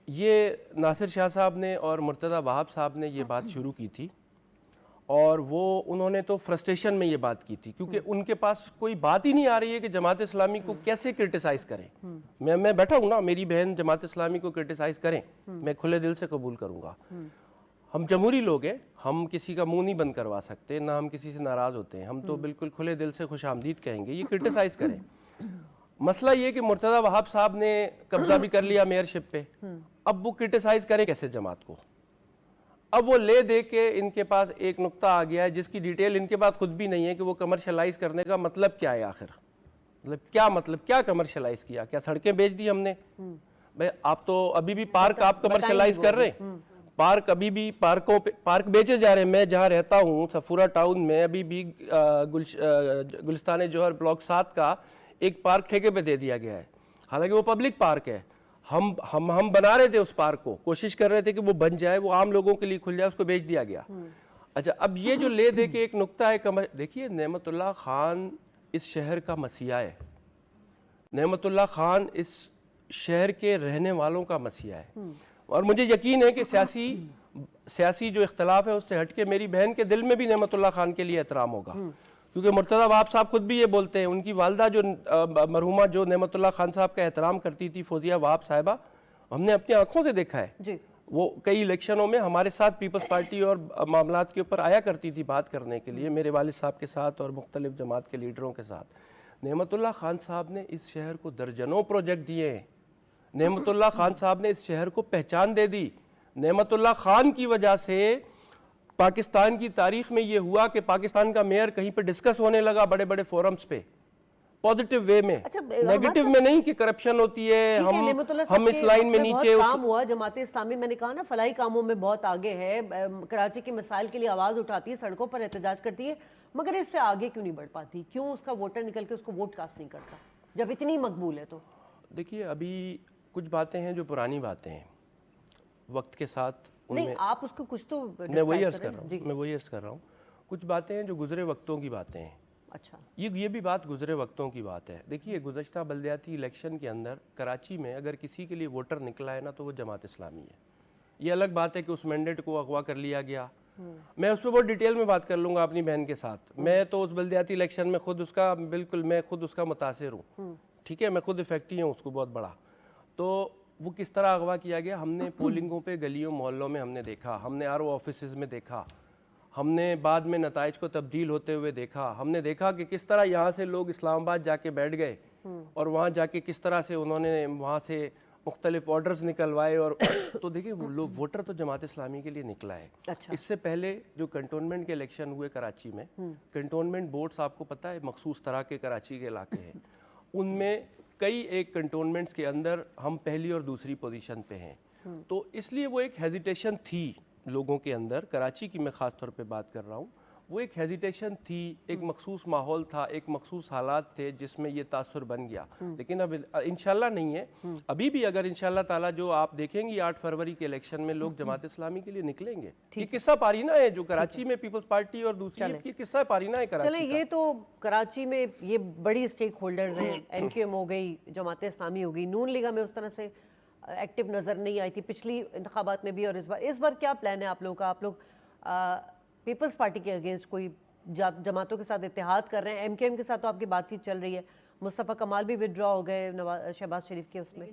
ये नासिर शाह साहब ने और मुर्तज़ा वहाब साहब ने ये बात शुरू की थी, और वो उन्होंने तो फ्रस्ट्रेशन में ये बात की थी, क्योंकि उनके पास कोई बात ही नहीं आ रही है कि जमात इस्लामी को कैसे क्रिटिसाइज़ करें। मैं बैठा हूँ ना, मेरी बहन जमात इस्लामी को क्रिटिसाइज़ करें, मैं खुले दिल से कबूल करूँगा। हम जमहूरी लोग हैं, हम किसी का मुंह नहीं बंद करवा सकते, ना हम किसी से नाराज़ होते हैं, हम तो बिल्कुल खुले दिल से खुशामदीद कहेंगे, ये क्रिटिसाइज़ करें। मसला ये कि मुर्तज़ा वहाब साहब ने कब्जा भी कर लिया मेयरशिप पे, अब वो क्रिटिसाइज़ करें कैसे जमात को? अब वो ले दे के इनके पास एक नुक्ता आ गया है जिसकी डिटेल इनके पास खुद भी नहीं है कि वो कमर्शलाइज करने का मतलब क्या है आखिर, मतलब क्या कमर्शलाइज किया, क्या सड़कें बेच दी हमने? भाई आप तो अभी भी पार्क आप कमर्शलाइज कर रहे हैं, पार्क अभी भी पार्क बेचे जा रहे हैं। मैं जहाँ रहता हूँ सफूरा टाउन में अभी भी गुलिस्तान जौहर ब्लॉक 7 का एक पार्क ठेके पे दे दिया गया है, हालांकि वो पब्लिक पार्क है। हम बना रहे थे उस पार्क को, कोशिश कर रहे थे कि वो बन जाए, वो आम लोगों के लिए खुल जाए, उसको बेच दिया गया। अच्छा, अब ये जो ले दे के एक नुक्ता है देखिए, नेमतुल्लाह खान इस शहर का मसीहा है, नेमतुल्लाह खान इस शहर के रहने वालों का मसीहा है, और मुझे यकीन है कि सियासी जो इख्तलाफ है उससे हटके मेरी बहन के दिल में भी नेमतुल्लाह खान के लिए एहतराम होगा, क्योंकि मुर्तज़ा वहाब साहब खुद भी ये बोलते हैं, उनकी वालदा जो मरहुमा जो नेमतुल्लाह खान साहब का एहतराम करती थी, फौजिया वहाब साहिबा, हमने अपनी आंखों से देखा है जी। वो कई इलेक्शनों में हमारे साथ पीपल्स पार्टी और मामलात के ऊपर आया करती थी बात करने के लिए, मेरे वालिद साहब के साथ और मुख्तलिफ जमात के लीडरों के साथ। नेमतुल्लाह खान साहब ने इस शहर को दर्जनों प्रोजेक्ट दिए हैं, नेमतुल्लाह खान साहब ने इस शहर को पहचान दे दी। नेमतुल्लाह खान की वजह से पाकिस्तान की तारीख में ये हुआ कि पाकिस्तान का मेयर कहीं पे डिस्कस होने लगा बड़े बड़े फोरम्स पे, पॉजिटिव वे में, अच्छा, नेगेटिव में नहीं कि करप्शन होती है, हम इस लाइन में नीचे। काम हुआ जमात इस्लामी, मैंने कहा ना फलाई कामों में बहुत आगे है, कराची के मसाइल के लिए आवाज उठाती है, सड़कों पर एहतजाज करती है, मगर इससे आगे क्यों नहीं बढ़ पाती? क्यों उसका वोटर निकल के उसको वोट कास्ट नहीं करता जब इतनी मकबूल है? तो देखिए, अभी कुछ बातें हैं जो पुरानी बातें हैं, वक्त के साथ नहीं, आप उसको कुछ तो मैं वही अर्ज कर रहा हूँ, कुछ बातें हैं जो गुजरे वक्तों की बातें हैं। अच्छा, ये भी बात गुजरे वक्तों की बात है। देखिए, गुज़श्ता बल्दियाती इलेक्शन के अंदर कराची में अगर किसी के लिए वोटर निकला है ना, तो वो जमात इस्लामी है। ये अलग बात है कि उस मैंडेट को अगवा कर लिया गया, मैं उस पर बहुत डिटेल में बात कर लूँगा अपनी बहन के साथ। मैं तो उस बल्दियाती इलेक्शन में खुद उसका मैं खुद उसका मुतासिर हूँ, ठीक है, मैं खुद इफेक्टी हूँ उसको बहुत बड़ा। तो वो किस तरह अगवा किया गया, हमने पोलिंगों पे गलियों मोहल्लों में हमने देखा, हमने आरओ ऑफिसेज में देखा, हमने बाद में नताइज को तब्दील होते हुए देखा, हमने देखा कि किस तरह यहाँ से लोग इस्लामाबाद जाके बैठ गए और वहाँ जाके किस तरह से उन्होंने वहाँ से मुख्तलिफ ऑर्डर्स निकलवाए। और तो देखिए, वो लोग वोटर तो जमात इस्लामी के लिए निकला है। अच्छा। इससे पहले जो कंटोनमेंट के इलेक्शन हुए कराची में, कंटोनमेंट बोर्ड्स आपको पता है मखसूस तरह के कराची के इलाके हैं, उनमें कई एक कंटोनमेंट्स के अंदर हम पहली और दूसरी पोजीशन पे हैं। तो इसलिए वो एक हेजिटेशन थी लोगों के अंदर, कराची की मैं ख़ास तौर पे बात कर रहा हूँ, वो एक हेजिटेशन थी, एक मखसूस माहौल था, एक मखसूस हालात थे जिसमें ये तासुर बन गया। लेकिन अब इंशाल्लाह नहीं है, अभी भी अगर इंशाल्लाह ताला जो आप देखेंगे 8 फरवरी के इलेक्शन में लोग जमात इस्लामी के लिए निकलेंगे। ये किस्सा पारीना है जो कराची में पीपल्स पार्टी और दूसरी की किस्सा पारीना है कराची। चले, ये तो कराची में ये बड़ी स्टेक होल्डर्स हैं, एनक्यूएम हो गई, जमात इस्लामी हो गई, नून लीगा में उस तरह से एक्टिव नज़र नहीं आई थी पिछली इंतखाबात में भी, और इस बार क्या प्लान है आप लोगों का? आप लोग पीपल्स पार्टी के अगेंस्ट कोई जमातों के साथ इत्तेहाद कर रहे हैं? एमकेएम के साथ तो आपकी बातचीत चल रही है, मुस्तफ़ा कमाल भी विड्रॉ हो गए शहबाज शरीफ के उसमें।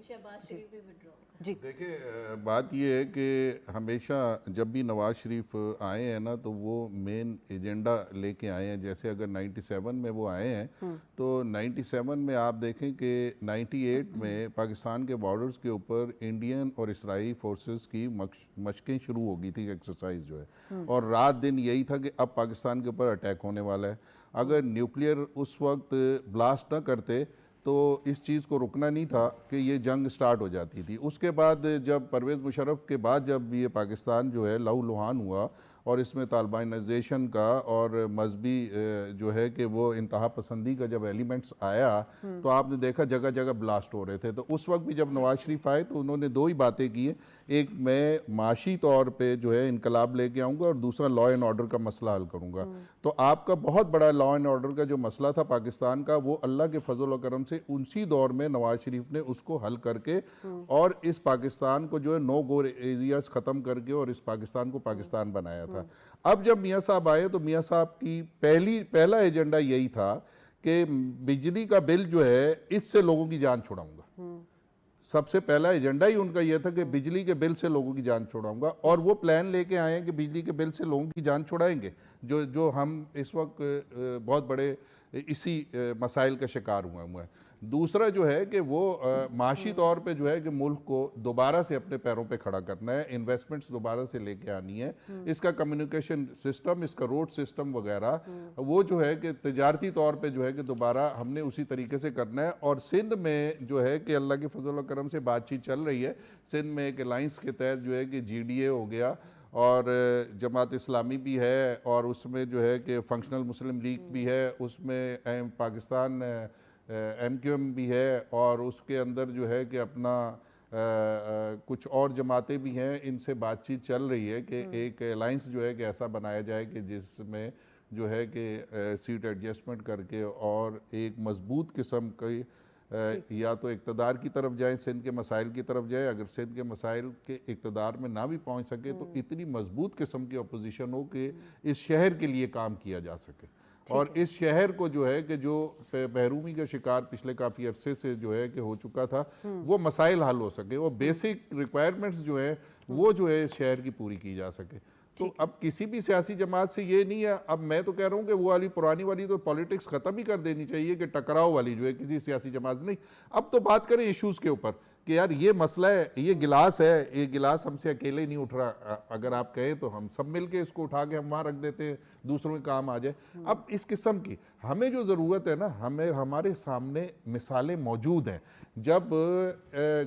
जी देखिए बात ये है कि हमेशा जब भी नवाज़ शरीफ आए हैं ना तो वो मेन एजेंडा लेके आए हैं। जैसे अगर 97 में वो आए हैं तो 97 में आप देखें कि 98 में पाकिस्तान के बॉर्डर्स के ऊपर इंडियन और इसराइली फोर्सेस की मशकें शुरू हो गई थी, एक्सरसाइज जो है, और रात दिन यही था कि अब पाकिस्तान के ऊपर अटैक होने वाला है। अगर न्यूक्लियर उस वक्त ब्लास्ट ना करते तो इस चीज़ को रुकना नहीं था कि ये जंग स्टार्ट हो जाती थी। उसके बाद जब परवेज़ मुशर्रफ के बाद जब ये पाकिस्तान जो है लहू लुहान हुआ और इसमें तालिबानाइजेशन का और मजहबी जो है कि वो इंतहा पसंदी का जब एलिमेंट्स आया तो आपने देखा जगह जगह ब्लास्ट हो रहे थे। तो उस वक्त भी जब नवाज शरीफ आए तो उन्होंने दो ही बातें की हैं, एक मैं माशी तौर पे जो है इनकलाब लेके आऊँगा और दूसरा लॉ एंड ऑर्डर का मसला हल करूँगा। तो आपका बहुत बड़ा लॉ एंड ऑर्डर का जो मसला था पाकिस्तान का, वो अल्लाह के फजल व करम से उसी दौर में नवाज शरीफ ने उसको हल करके और इस पाकिस्तान को जो है नो गो एरियाज ख़त्म करके और इस पाकिस्तान को पाकिस्तान बनाया था। अब जब मियाँ साहब आए तो मियाँ साहब की पहला एजेंडा यही था कि बिजली का बिल जो है इससे लोगों की जान छुड़ाऊंगा। सबसे पहला एजेंडा ही उनका यह था कि बिजली के बिल से लोगों की जान छुड़ाऊंगा, और वो प्लान लेके आए हैं कि बिजली के बिल से लोगों की जान छुड़ाएंगे, जो हम इस वक्त बहुत बड़े इसी मसाइल का शिकार हुए हैं। दूसरा जो है कि वो माशी तौर पे जो है कि मुल्क को दोबारा से अपने पैरों पे खड़ा करना है, इन्वेस्टमेंट्स दोबारा से लेके आनी है, इसका कम्युनिकेशन सिस्टम, इसका रोड सिस्टम वगैरह वो जो है कि तजारती तौर पे जो है कि दोबारा हमने उसी तरीके से करना है। और सिंध में जो है कि अल्लाह के फजल व करम से बातचीत चल रही है। सिंध में एक अलाइंस के तहत जो है कि GDA हो गया और जमात इस्लामी भी है और उसमें जो है कि फंक्शनल मुस्लिम लीग भी है, उसमें पाकिस्तान MQM भी है और उसके अंदर जो है कि अपना कुछ और जमातें भी हैं। इनसे बातचीत चल रही है कि एक अलाइंस जो है कि ऐसा बनाया जाए कि जिसमें जो है कि सीट एडजस्टमेंट करके और एक मजबूत किस्म की या तो इक़्तिदार की तरफ जाए, सिंध के मसाइल की तरफ जाए। अगर सिंध के मसाइल के इक़्तिदार में ना भी पहुंच सके तो इतनी मजबूत किस्म की अपोजिशन हो कि इस शहर के लिए काम किया जा सके और इस शहर को जो है कि जो महरूमी का शिकार पिछले काफ़ी अरसे से जो है कि हो चुका था, वो मसाइल हल हो सके, वो बेसिक रिक्वायरमेंट्स जो है वो जो है इस शहर की पूरी की जा सके। तो अब किसी भी सियासी जमात से ये नहीं है। अब मैं तो कह रहा हूँ कि वो वाली पुरानी वाली तो पॉलिटिक्स ख़त्म ही कर देनी चाहिए कि टकराव वाली जो है किसी सियासी जमात से नहीं। अब तो बात करें इश्यूज़ के ऊपर कि यार ये मसला है, ये गिलास है, ये गिलास हमसे अकेले नहीं उठ रहा, अगर आप कहें तो हम सब मिलके इसको उठा के हम वहाँ रख देते हैं, दूसरों के काम आ जाए। अब इस किस्म की हमें जो ज़रूरत है ना, हमें हमारे सामने मिसालें मौजूद हैं। जब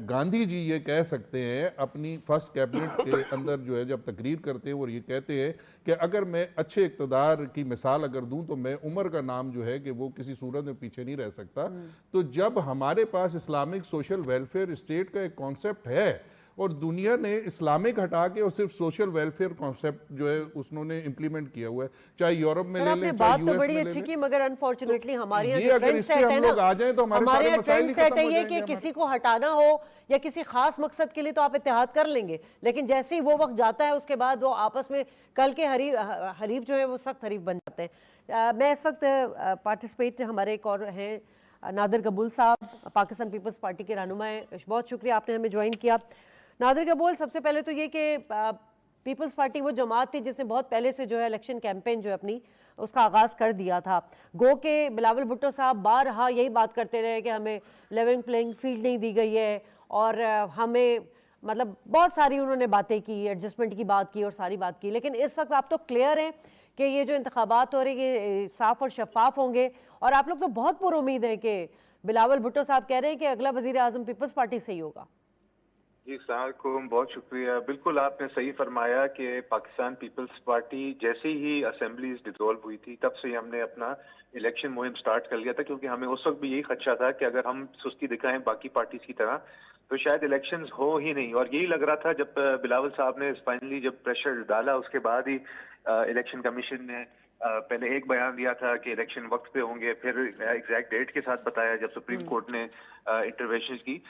गांधी जी ये कह सकते हैं अपनी फर्स्ट कैबिनेट के अंदर जो है जब तकरीर करते हैं और ये कहते हैं कि अगर मैं अच्छे इक़्तिदार की मिसाल अगर दूं तो मैं उमर का नाम जो है कि वो किसी सूरत में पीछे नहीं रह सकता। तो जब हमारे पास इस्लामिक सोशल वेलफेयर स्टेट का एक कॉन्सेप्ट है और दुनिया ने इस्लामिक हटा के और सिर्फ सोशल वेलफेयर कॉन्सेप्ट जो है उसने इम्प्लीमेंट किया हुआ है, चाहे यूरोप में ले लें, चाहे बात तो बड़ी अच्छी की, मगर अनफॉर्चुनेटली हमारे यहाँ जो ट्रेंड सेट है ना, हमारे यहाँ ट्रेंड सेट है ये कि किसी को हटाना हो या किसी खास मकसद के लिए तो आप इत्तेहाद कर लेंगे, लेकिन जैसे ही वो वक्त जाता है उसके बाद वो आपस में कल के हरीफ जो है वो सख्त हरीफ बन जाते हैं। मैं इस वक्त पार्टिसिपेट हमारे एक और हैं नादिर कबूल साहब, पाकिस्तान पीपल्स पार्टी के रहनुमा हैं। बहुत शुक्रिया आपने हमें ज्वाइन किया। नादिर कबूल, सबसे पहले तो ये कि पीपल्स पार्टी वो जमात थी जिसने बहुत पहले से जो है इलेक्शन कैंपेन जो है अपनी उसका आगाज़ कर दिया था। गो के बिलावल भुट्टो साहब बारहा यही बात करते रहे कि हमें लेवल प्लेइंग फील्ड नहीं दी गई है और हमें मतलब बहुत सारी उन्होंने बातें की, एडजस्टमेंट की बात की और सारी बात की। लेकिन इस वक्त आप तो क्लियर हैं कि ये जो इंतखाबात हो रहे हैं साफ़ और शफाफ होंगे और आप लोग तो बहुत पुरुमीद हैं कि बिलावल भुट्टो साहब कह रहे हैं कि अगला वज़ीर आज़म पीपल्स पार्टी से ही होगा। जी सर को बहुत शुक्रिया। बिल्कुल आपने सही फरमाया कि पाकिस्तान पीपल्स पार्टी जैसे ही असेंबलीज डिसॉल्व हुई थी तब से हमने अपना इलेक्शन मुहिम स्टार्ट कर लिया था, क्योंकि हमें उस वक्त भी यही खदशा था कि अगर हम सुस्ती दिखाएं बाकी पार्टीज की तरह तो शायद इलेक्शंस हो ही नहीं। और यही लग रहा था जब बिलावल साहब ने फाइनली जब प्रेशर डाला उसके बाद ही इलेक्शन कमीशन ने पहले एक बयान दिया था कि इलेक्शन वक्त पे होंगे, फिर एग्जैक्ट डेट के साथ बताया जब सुप्रीम कोर्ट ने इंटरवेंशन की।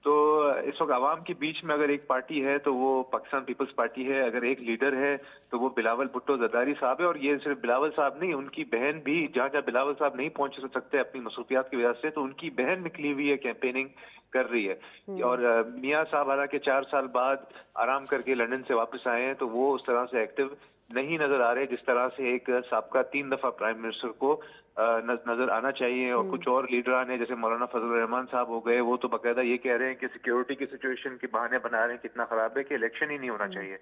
तो इस वक्त आवाम के बीच में अगर एक पार्टी है तो वो पाकिस्तान पीपल्स पार्टी है, अगर एक लीडर है तो वो बिलावल भुट्टो जरदारी साहब है। और ये सिर्फ बिलावल साहब नहीं, उनकी बहन भी, जहाँ जहाँ बिलावल साहब नहीं पहुंच सकते अपनी मसरूफियात की वजह से, तो उनकी बहन निकली हुई है, कैंपेनिंग कर रही है। और मियाँ साहब हालांकि 4 साल बाद आराम करके लंदन से वापस आए हैं, तो वो उस तरह से एक्टिव नहीं नजर आ रहे जिस तरह से एक साबका 3 दफा प्राइम मिनिस्टर को नजर आना चाहिए। और कुछ और लीडरान है जैसे मौलाना फजल रहमान साहब हो गए, वो तो बाकायदा ये कह रहे हैं कि सिक्योरिटी की सिचुएशन के बहाने बना रहे हैं कितना खराब है कि इलेक्शन ही नहीं होना चाहिए।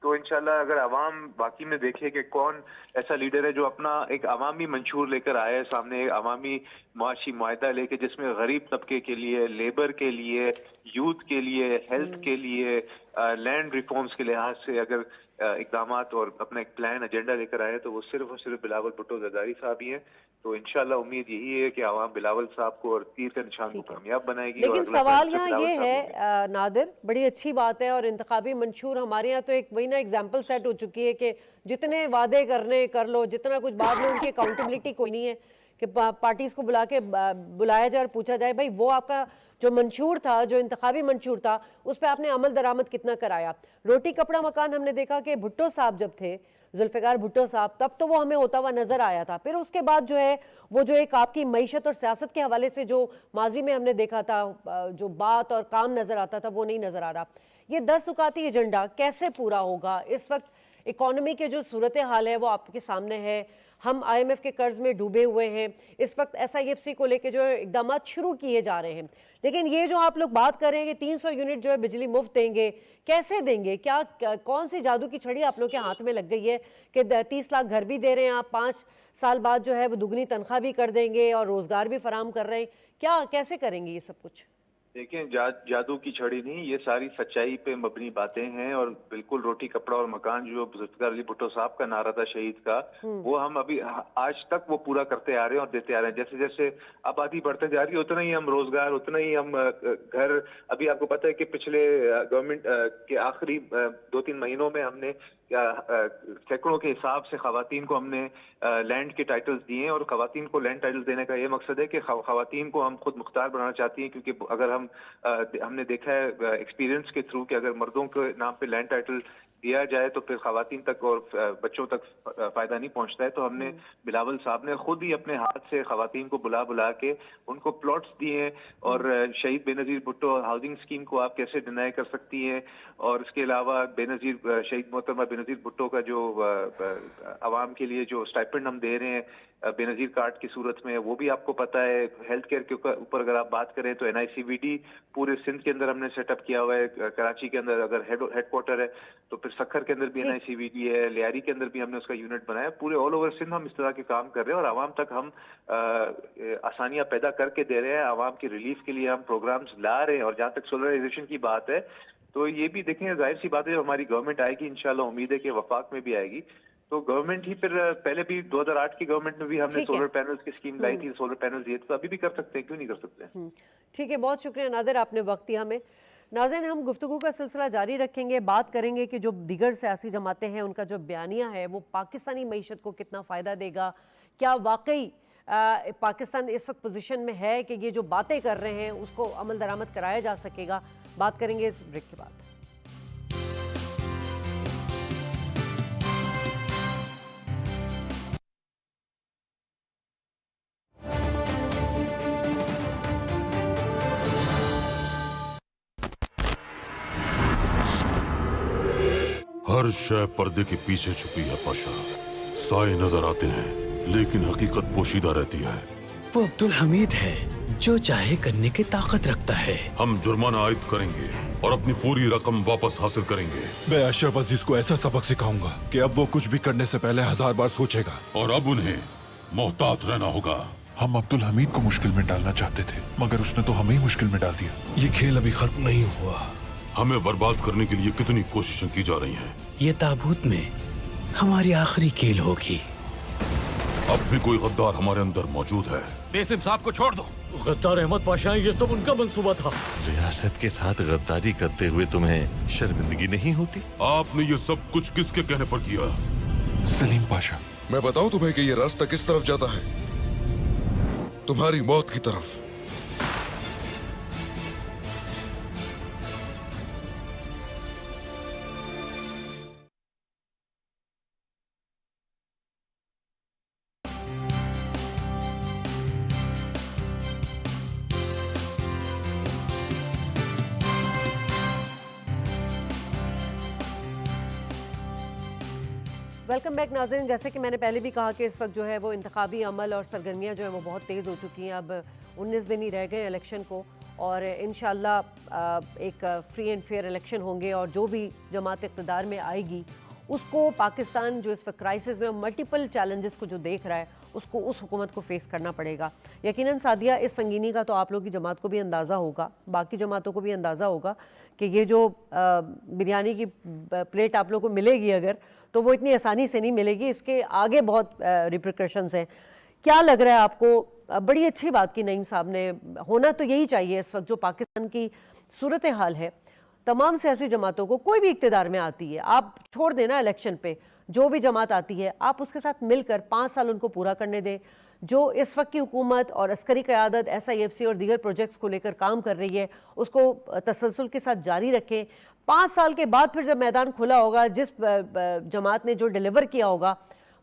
तो इंशाल्लाह अगर आवाम बाकी में देखे कि कौन ऐसा लीडर है जो अपना एक अवामी मंशूर लेकर आए सामने, एक अवामी मुआशी मुआहदा लेके जिसमें गरीब तबके के लिए, लेबर के लिए, यूथ के लिए, हेल्थ के लिए, लैंड रिफॉर्म्स के लिहाज से अगर इकदामात और अपना एक प्लान एजेंडा लेकर आए तो वो सिर्फ और सिर्फ बिलावल भुट्टो जरदारी साहब ही हैं। तो इंशाल्लाह उम्मीद यही है कि आवाम बिलावल साहब को और तीर के निशान को कामयाब बनाएगी। लेकिन और अगला सवाल प्राइम यहाँ मिनिस्टर ये बिलावल साहब है नादिर, बड़ी अच्छी बात है और इंतखाबी मंशूर हमारे यहाँ तो एक वही ना एग्जाम्पल सेट हो चुकी है कि जितने वादे करने कर लो, जितना कुछ बाद में उनकी अकाउंटेबिलिटी कोई नहीं है कि पार्टीज को बुलाया जाए और पूछा जाए भाई वो आपका जो मंशूर था, जो इंतखाबी मंशूर था, उस पर आपने अमल दरामद कितना कराया। रोटी कपड़ा मकान हमने देखा कि भुट्टो साहब जब थे, जुल्फ़िकार भुट्टो साहब, तब तो वो हमें होता हुआ नजर आया था। फिर उसके बाद जो है वो जो एक आपकी मईशत और सियासत के हवाले से जो माजी में हमने देखा था, जो बात और काम नजर आता था, वो नहीं नजर आ रहा। ये 10 नुकाती एजेंडा कैसे पूरा होगा? इस वक्त इकोनॉमी के जो सूरत हाल है वो आपके सामने है, हम IMF के कर्ज में डूबे हुए हैं, इस वक्त SIFC को लेके जो इकदाम शुरू किए जा रहे हैं, लेकिन ये जो आप लोग बात कर रहे हैं कि 300 यूनिट जो है बिजली मुफ्त देंगे, कैसे देंगे? क्या कौन सी जादू की छड़ी आप लोग के हाथ में लग गई है कि 30 लाख घर भी दे रहे हैं आप, 5 साल बाद जो है वो दुगनी तनख्वाह भी कर देंगे और रोजगार भी फराम कर रहे हैं? क्या कैसे करेंगे ये सब कुछ? देखिए, जादू की छड़ी नहीं, ये सारी सच्चाई पे मबनी बातें हैं। और बिल्कुल रोटी कपड़ा और मकान जो जुल्फ़िकार अली भुट्टो साहब का नारा था शहीद का, वो हम अभी आज तक वो पूरा करते आ रहे हैं और देते आ रहे हैं। जैसे जैसे आबादी बढ़ते जा रही है उतना ही हम रोजगार, उतना ही हम घर, अभी आपको पता है कि पिछले गवर्नमेंट के आखिरी 2-3 महीनों में हमने सैकड़ों के हिसाब से खवातीन को हमने लैंड के टाइटल्स दिए हैं। और खवातीन को लैंड टाइटल्स देने का ये मकसद है कि खवातीन को हम खुद मुख्तार बनाना चाहती हैं, क्योंकि अगर हमने देखा है एक्सपीरियंस के थ्रू कि अगर मर्दों के नाम पे लैंड टाइटल दिया जाए तो फिर खवातीन तक और बच्चों तक फायदा नहीं पहुंचता है। तो हमने बिलावल साहब ने खुद ही अपने हाथ से खवातीन को बुला बुला के उनको प्लॉट्स दिए हैं। और शहीद बेनज़ीर भुट्टो हाउसिंग स्कीम को आप कैसे डिनाई कर सकती हैं। और इसके अलावा बेनज़ीर शहीद मोहतरमा बेनज़ीर भुट्टो का जो आवाम के लिए जो स्टाइपेंड हम दे रहे हैं बेनज़ीर कार्ड की सूरत में, वो भी आपको पता है। हेल्थ केयर के ऊपर अगर आप बात करें तो NICVD पूरे सिंध के अंदर हमने सेटअप किया हुआ है। कराची के अंदर अगर हेडक्वार्टर है तो फिर सक्खर के अंदर भी NICVD है, लियारी के अंदर भी हमने उसका यूनिट बनाया। पूरे ऑल ओवर सिंध हम इस तरह के काम कर रहे हैं और आवाम तक हम आसानियां पैदा करके दे रहे हैं। आवाम की रिलीफ के लिए हम प्रोग्राम्स ला रहे हैं। और जहाँ तक सोलराइजेशन की बात है तो ये भी देखें, जाहिर सी बात है जब हमारी गवर्नमेंट आएगी इंशाल्लाह उम्मीद है कि वफाक में भी आएगी तो गवर्नमेंट ही फिर पहले भी 2008 की गवर्नमेंट में भी हमने सोलर पैनल्स की स्कीम लाई थी, सोलर पैनल्स दिए तो अभी भी कर सकते हैं, क्यों नहीं कर सकते? ठीक है, बहुत शुक्रिया नादिर, आपने वक्त दिया हमें। नाज़रीन, हम गुफ्तगू का सिलसिला जारी रखेंगे, बात करेंगे कि जो दीगर सियासी जमातें हैं उनका जो बयानिया है वो पाकिस्तानी मईशत को कितना फ़ायदा देगा, क्या वाकई पाकिस्तान इस वक्त पोजीशन में है कि ये जो बातें कर रहे हैं उसको अमल दरामद कराया जा सकेगा। बात करेंगे इस ब्रेक के बाद। हर शय पर्दे के पीछे छुपी है पाशा। साए नजर आते हैं लेकिन हकीकत पोशीदा रहती है। वो अब्दुल हमीद है जो चाहे करने की ताकत रखता है। हम जुर्माना आयद करेंगे और अपनी पूरी रकम वापस हासिल करेंगे। मैं अशरफ अजीज को ऐसा सबक सिखाऊंगा कि अब वो कुछ भी करने से पहले 1000 बार सोचेगा। और अब उन्हें मोहतात रहना होगा। हम अब्दुल हमीद को मुश्किल में डालना चाहते थे मगर उसने तो हमें ही मुश्किल में डाल दिया। ये खेल अभी खत्म नहीं हुआ। हमें बर्बाद करने के लिए कितनी कोशिशें की जा रही हैं। ये ताबूत में हमारी आखिरी खेल होगी। अब भी कोई गद्दार हमारे अंदर मौजूद है। बेसिम साहब को छोड़ दो। गद्दार अहमद पाशा, ये सब उनका मंसूबा था। रियासत के साथ गद्दारी करते हुए तुम्हें शर्मिंदगी नहीं होती? आपने ये सब कुछ किसके कहने पर किया? सलीम पाशा। मैं बताऊं तुम्हें कि ये रास्ता किस तरफ जाता है? तुम्हारी मौत की तरफ। वेलकम बैक नाज़रीन। जैसे कि मैंने पहले भी कहा कि इस वक्त जो है वो इंतखाबी अमल और सरगर्मियाँ जो है वो बहुत तेज़ हो चुकी हैं। अब 19 दिन ही रह गए इलेक्शन को और इंशाल्लाह एक फ्री एंड फेयर इलेक्शन होंगे और जो भी जमात इक़्तिदार में आएगी उसको पाकिस्तान जो इस वक्त क्राइसिस में मल्टीपल चैलेंजेस को जो देख रहा है उसको उस हुकूमत को फेस करना पड़ेगा। यकीनन सादिया, इस संगीनी का तो आप लोग की जमात को भी अंदाज़ा होगा, बाकी जमातों को भी अंदाज़ा होगा कि ये जो बिरयानी की प्लेट आप लोग को मिलेगी अगर, तो वो इतनी आसानी से नहीं मिलेगी, इसके आगे बहुत रिप्रिकॉशंस हैं। क्या लग रहा है आपको? बड़ी अच्छी बात की नईम साहब ने, होना तो यही चाहिए इस वक्त जो पाकिस्तान की सूरत हाल है। तमाम सियासी जमातों को, कोई भी इक़्तिदार में आती है, आप छोड़ देना इलेक्शन पे, जो भी जमात आती है आप उसके साथ मिलकर 5 साल उनको पूरा करने दें। जो इस वक्त की हुकूमत और अस्करी क़यादत SIFC और दीगर प्रोजेक्ट्स को लेकर काम कर रही है उसको तसलसल के साथ जारी रखें। 5 साल के बाद फिर जब मैदान खुला होगा, जिस जमात ने जो डिलीवर किया होगा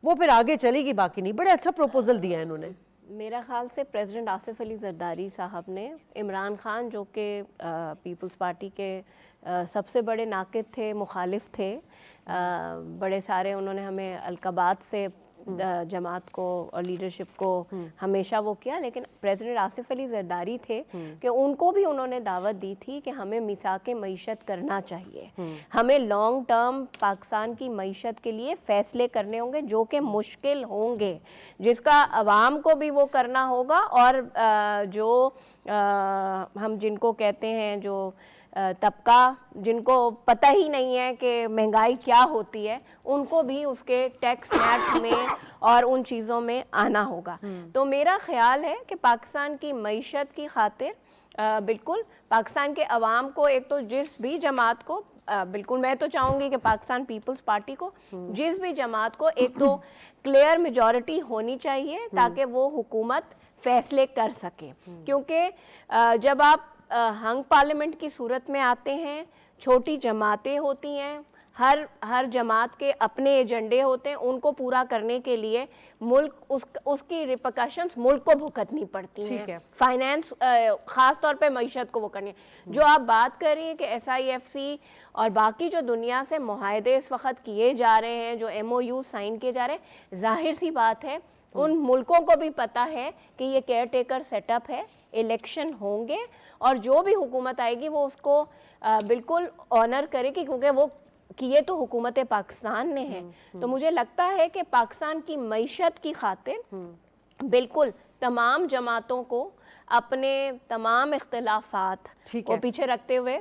वो फिर आगे चलेगी, बाकी नहीं। बड़े अच्छा प्रपोजल दिया है इन्होंने। मेरा ख्याल से प्रेसिडेंट आसिफ अली जरदारी साहब ने इमरान खान जो कि पीपल्स पार्टी के सबसे बड़े नाक़िद थे, मुखालिफ थे, बड़े सारे उन्होंने हमें अलकबात से जमात को और लीडरशिप को हमेशा वो किया, लेकिन प्रेसिडेंट आसिफ अली जरदारी थे कि उनको भी उन्होंने दावत दी थी कि हमें मिसाक मईशत करना चाहिए, हमें लॉन्ग टर्म पाकिस्तान की मईशत के लिए फ़ैसले करने होंगे जो कि मुश्किल होंगे, जिसका अवाम को भी वो करना होगा और जो हम जिनको कहते हैं जो तबका जिनको पता ही नहीं है कि महंगाई क्या होती है, उनको भी उसके टैक्स नेट में और उन चीज़ों में आना होगा। तो मेरा ख्याल है कि पाकिस्तान की मईशत की खातिर बिल्कुल पाकिस्तान के अवाम को, एक तो जिस भी जमात को, बिल्कुल मैं तो चाहूँगी कि पाकिस्तान पीपल्स पार्टी को, जिस भी जमात को, एक तो क्लियर मेजॉरिटी होनी चाहिए ताकि वो हुकूमत फ़ैसले कर सके। क्योंकि जब आप हंग पार्लियामेंट की सूरत में आते हैं, छोटी जमातें होती हैं, हर जमात के अपने एजेंडे होते हैं, उनको पूरा करने के लिए मुल्क उसकी रिपरकशंस मुल्क को भुगतनी पड़ती हैं। फाइनेंस ख़ास तौर पे मईशत को वो करनी है। जो आप बात कर रही हैं कि SIFC और बाकी जो दुनिया से मुआहदे इस वक्त किए जा रहे हैं, जो MOU साइन किए जा रहे हैं, जाहिर सी बात है उन मुल्कों को भी पता है कि ये केयर टेकर सेटअप है, इलेक्शन होंगे और जो भी हुकूमत आएगी वो उसको बिल्कुल ऑनर करेगी, क्योंकि वो किए तो हुकूमत पाकिस्तान ने है। तो मुझे लगता है कि पाकिस्तान की मईशत की खातिर बिल्कुल तमाम जमातों को अपने तमाम इख्तिलाफात को पीछे रखते हुए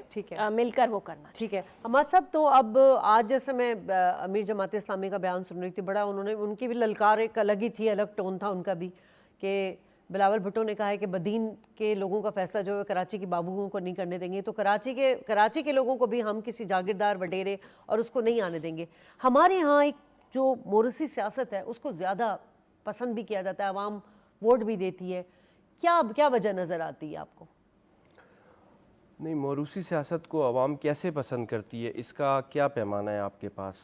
मिलकर वो करना। ठीक है हमाद साहब, तो अब आज जैसे मैं अमीर जमात इस्लामी का बयान सुन रही थी, बड़ा उन्होंने, उनकी भी ललकार एक अलग ही थी, अलग टोन था उनका भी, कि बिलावल भुट्टो ने कहा है कि बदीन के लोगों का फैसला जो है कराची के बाबुओं को नहीं करने देंगे, तो कराची के लोगों को भी हम किसी जागीरदार वडेरे और उसको नहीं आने देंगे। हमारे यहाँ एक जो मोरसी सियासत है उसको ज़्यादा पसंद भी किया जाता है, आवाम वोट भी देती है, क्या वजह नज़र आती है आपको? नहीं, मोरूसी सियासत को आवाम कैसे पसंद करती है, इसका क्या पैमाना है आपके पास?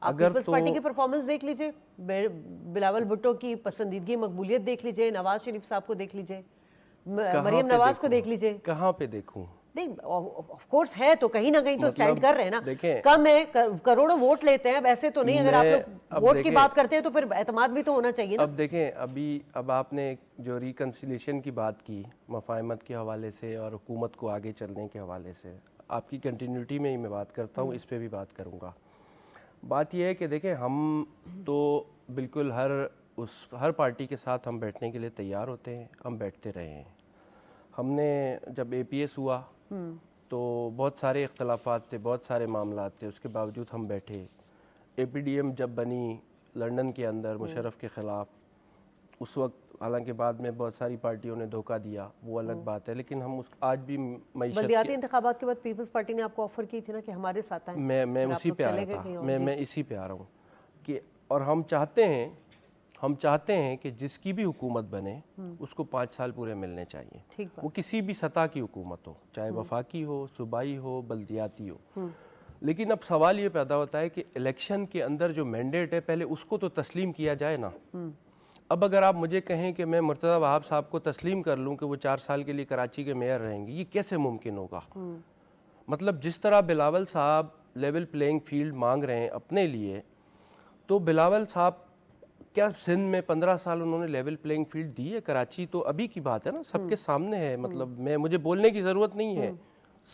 अगर पीपल्स पार्टी की परफॉर्मेंस देख लीजिए, बिलावल भुट्टो की पसंदीदगी मकबूलियत देख लीजिए, नवाज शरीफ साहब को देख लीजिए, मरियम नवाज को देख लीजिए। कहाँ पे देखूं? नहीं, ऑफ कोर्स है तो कहीं ना कहीं तो स्टैंड कर रहे हैं ना। कम है, करोड़ों वोट लेते हैं, अब ऐसे तो नहीं, अगर आप लोग वोट की बात करते हैं तो फिर एतमाद भी तो होना चाहिए ना। अब देखें, अब आपने जो रिकन्सिलिएशन की बात की मफाहमत के हवाले से और हुकूमत को आगे चलने के हवाले से, आपकी कंटिन्यूटी में ही मैं बात करता हूँ, इस पर भी बात करूँगा। बात यह है कि देखें, हम तो बिल्कुल हर पार्टी के साथ हम बैठने के लिए तैयार होते हैं, हम बैठते रहे हैं। हमने जब APS हुआ तो बहुत सारे इख्तलाफात थे, बहुत सारे मामला थे, उसके बावजूद हम बैठे। APDM जब बनी लंदन के अंदर मुशर्रफ के ख़िलाफ़, उस वक्त हालांकि बाद में बहुत सारी पार्टियों ने धोखा दिया, वो अलग बात है, लेकिन हम आज भी बल्दियाती इंतखाबात के बाद पीपल्स पार्टी ने आपको ऑफर की थी ना कि हमारे साथ आए। मैं उसी पे आ रहा था, मैं इसी पे आ रहा हूँ कि, और हम चाहते हैं कि जिसकी भी हुकूमत बने उसको 5 साल पूरे मिलने चाहिए, वो किसी भी सतह की हुकूमत हो, चाहे वफाकी हो, सूबाई हो, बल्दियाती हो। लेकिन अब सवाल ये पैदा होता है कि इलेक्शन के अंदर जो मैंडेट है पहले उसको तो तस्लीम किया जाए ना। अब अगर आप मुझे कहें कि मैं मुर्तज़ा वहाब साहब को तस्लीम कर लूँ कि वो 4 साल के लिए कराची के मेयर रहेंगे, ये कैसे मुमकिन होगा? मतलब जिस तरह बिलावल साहब लेवल प्लेइंग फील्ड मांग रहे हैं अपने लिए, तो बिलावल साहब, क्या सिंध में 15 साल उन्होंने लेवल प्लेइंग फील्ड दी है? कराची तो अभी की बात है ना, सबके सामने है, मतलब मुझे बोलने की ज़रूरत नहीं है,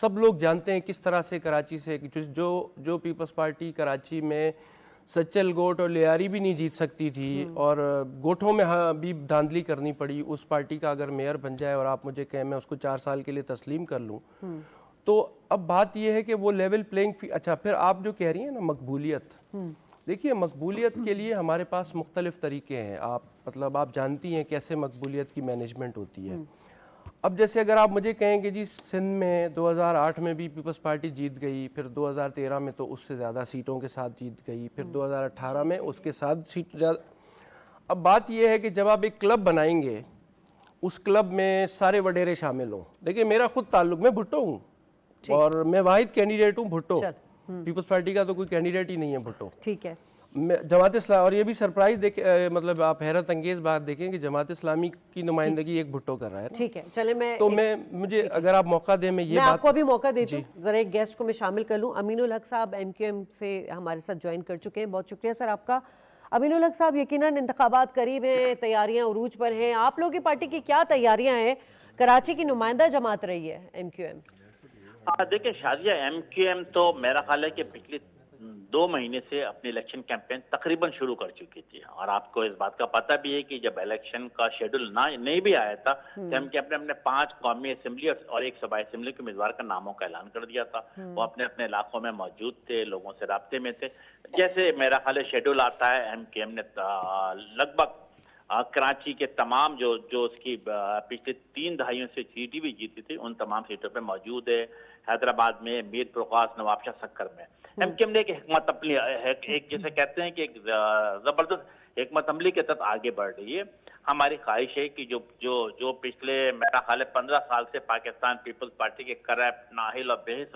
सब लोग जानते हैं किस तरह से कराची से जो पीपल्स पार्टी कराची में सच्चल गोट और लियारी भी नहीं जीत सकती थी, और गोठों में भी धांधली करनी पड़ी, उस पार्टी का अगर मेयर बन जाए और आप मुझे कहें मैं उसको 4 साल के लिए तस्लीम कर लूँ। तो अब बात यह है कि वो लेवल प्लेइंग फील्ड, अच्छा फिर आप जो कह रही हैं ना मकबूलियत, देखिए मकबूलियत के लिए हमारे पास मुख्तलिफ तरीके हैं, आप जानती हैं कैसे मकबूलियत की मैनेजमेंट होती है। अब जैसे अगर आप मुझे कहें कि जी सिंध में 2008 में भी पीपल्स पार्टी जीत गई, फिर 2013 में तो उससे ज़्यादा सीटों के साथ जीत गई, फिर 2018 में उसके साथ सीट ज़्यादा। अब बात यह है कि जब आप एक क्लब बनाएंगे, उस क्लब में सारे वडेरे शामिल हों। देखिए मेरा खुद ताल्लुक, मैं भुट्टो हूँ और मैं वाहिद कैंडिडेट हूँ भुट्टो, पीपल्स पार्टी का तो कोई कैंडिडेट ही नहीं है भुट्टो। ठीक है। जमात इस्लामी, और ये भी सरप्राइज मतलब आप हैरत अंगेज बात देखें कि जमात इस्लामी की नुमाइंदगी एक भुट्टो कर रहा है। ठीक है, चले मुझे अगर आप मौका दें, मैं आपको अभी मौका देती हूँ, जरा एक गेस्ट को मैं शामिल कर लूँ। अमीनुल हक साहब MQM से हमारे साथ ज्वाइन कर चुके हैं, बहुत शुक्रिया सर आपका। अमीनुल हक साहब, यकीनन इंतखाबात करीब हैं, तैयारियां उरूज पर हैं, आप लोगों की पार्टी की क्या तैयारियां हैं? कराची की नुमाइंदा जमात रही है MQM। देखिए शादिया, MQM तो मेरा ख्याल है कि पिछले 2 महीने से अपनी इलेक्शन कैंपेन तकरीबन शुरू कर चुकी थी, और आपको इस बात का पता भी है कि जब इलेक्शन का शेड्यूल नहीं भी आया था तो MQM ने अपने 5 कौमी असेंबली और 1 सूबाई असेंबली के उम्मीदवार का नामों का ऐलान कर दिया था। वो अपने अपने इलाकों में मौजूद थे, लोगों से राब्ते में थे। जैसे मेरा ख्याल है शेड्यूल आता है, MQM ने लगभग कराची के तमाम जो उसकी पिछले 3 दहाइयों से सीटें भी जीती थी, उन तमाम सीटों पे मौजूद है। हैदराबाद में मीर प्रकाश, नवाबशाह सक्कर में MQM ने एक हिकमत अमली, एक जैसे कहते हैं कि एक जबरदस्त हिकमत अमली के तहत आगे बढ़ रही है। हमारी ख्वाहिश है कि जो पिछले मेरा ख्याल है 15 साल से पाकिस्तान पीपल्स पार्टी के करप्ट, नाहिल और बेहिस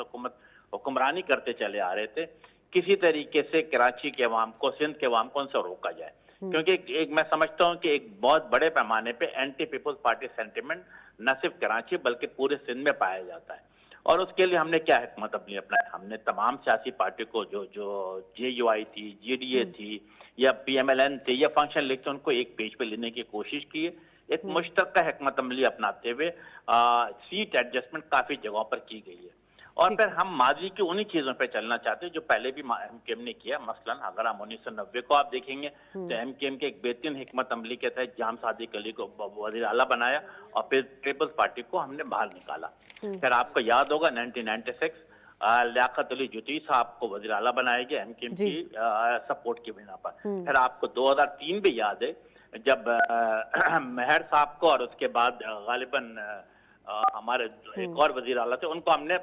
हुक्मरानी करते चले आ रहे थे, किसी तरीके से कराची के अवाम को, सिंध के अवाम को उनसे रोका जाए। क्योंकि एक मैं समझता हूं कि एक बहुत बड़े पैमाने पे एंटी पीपल्स पार्टी सेंटिमेंट न सिर्फ कराची बल्कि पूरे सिंध में पाया जाता है, और उसके लिए हमने क्या हिकमत अपनी अपनाई। हमने तमाम सियासी पार्टी को जो JUI थी, GDA थी या PMLN थे या फंक्शन लीग थे, उनको एक पेज पे लेने की कोशिश की है। एक मुश्तरका हिकमत अमली अपनाते हुए सीट एडजस्टमेंट काफी जगहों पर की गई है, और फिर हम माजी की उन्हीं चीजों पे चलना चाहते हैं जो पहले भी MQM ने किया। मसलन अगर हम 1990 को आप देखेंगे तो MQM के एक बेहतरीन हिकमत अमली के तहत जाम सादिक अली को वज़ीर आला बनाया और फिर पीपल्स पार्टी को हमने बाहर निकाला। फिर आपको याद होगा 1996 लियाकत अली जुती साहब को वज़ीर आला बनाया गया MQM की सपोर्ट की बिना पर। फिर आपको 2003 भी याद है जब मेहर साहब को और उसके बाद गालिबन हमारे एक और वजीर आला थे, उनको हमने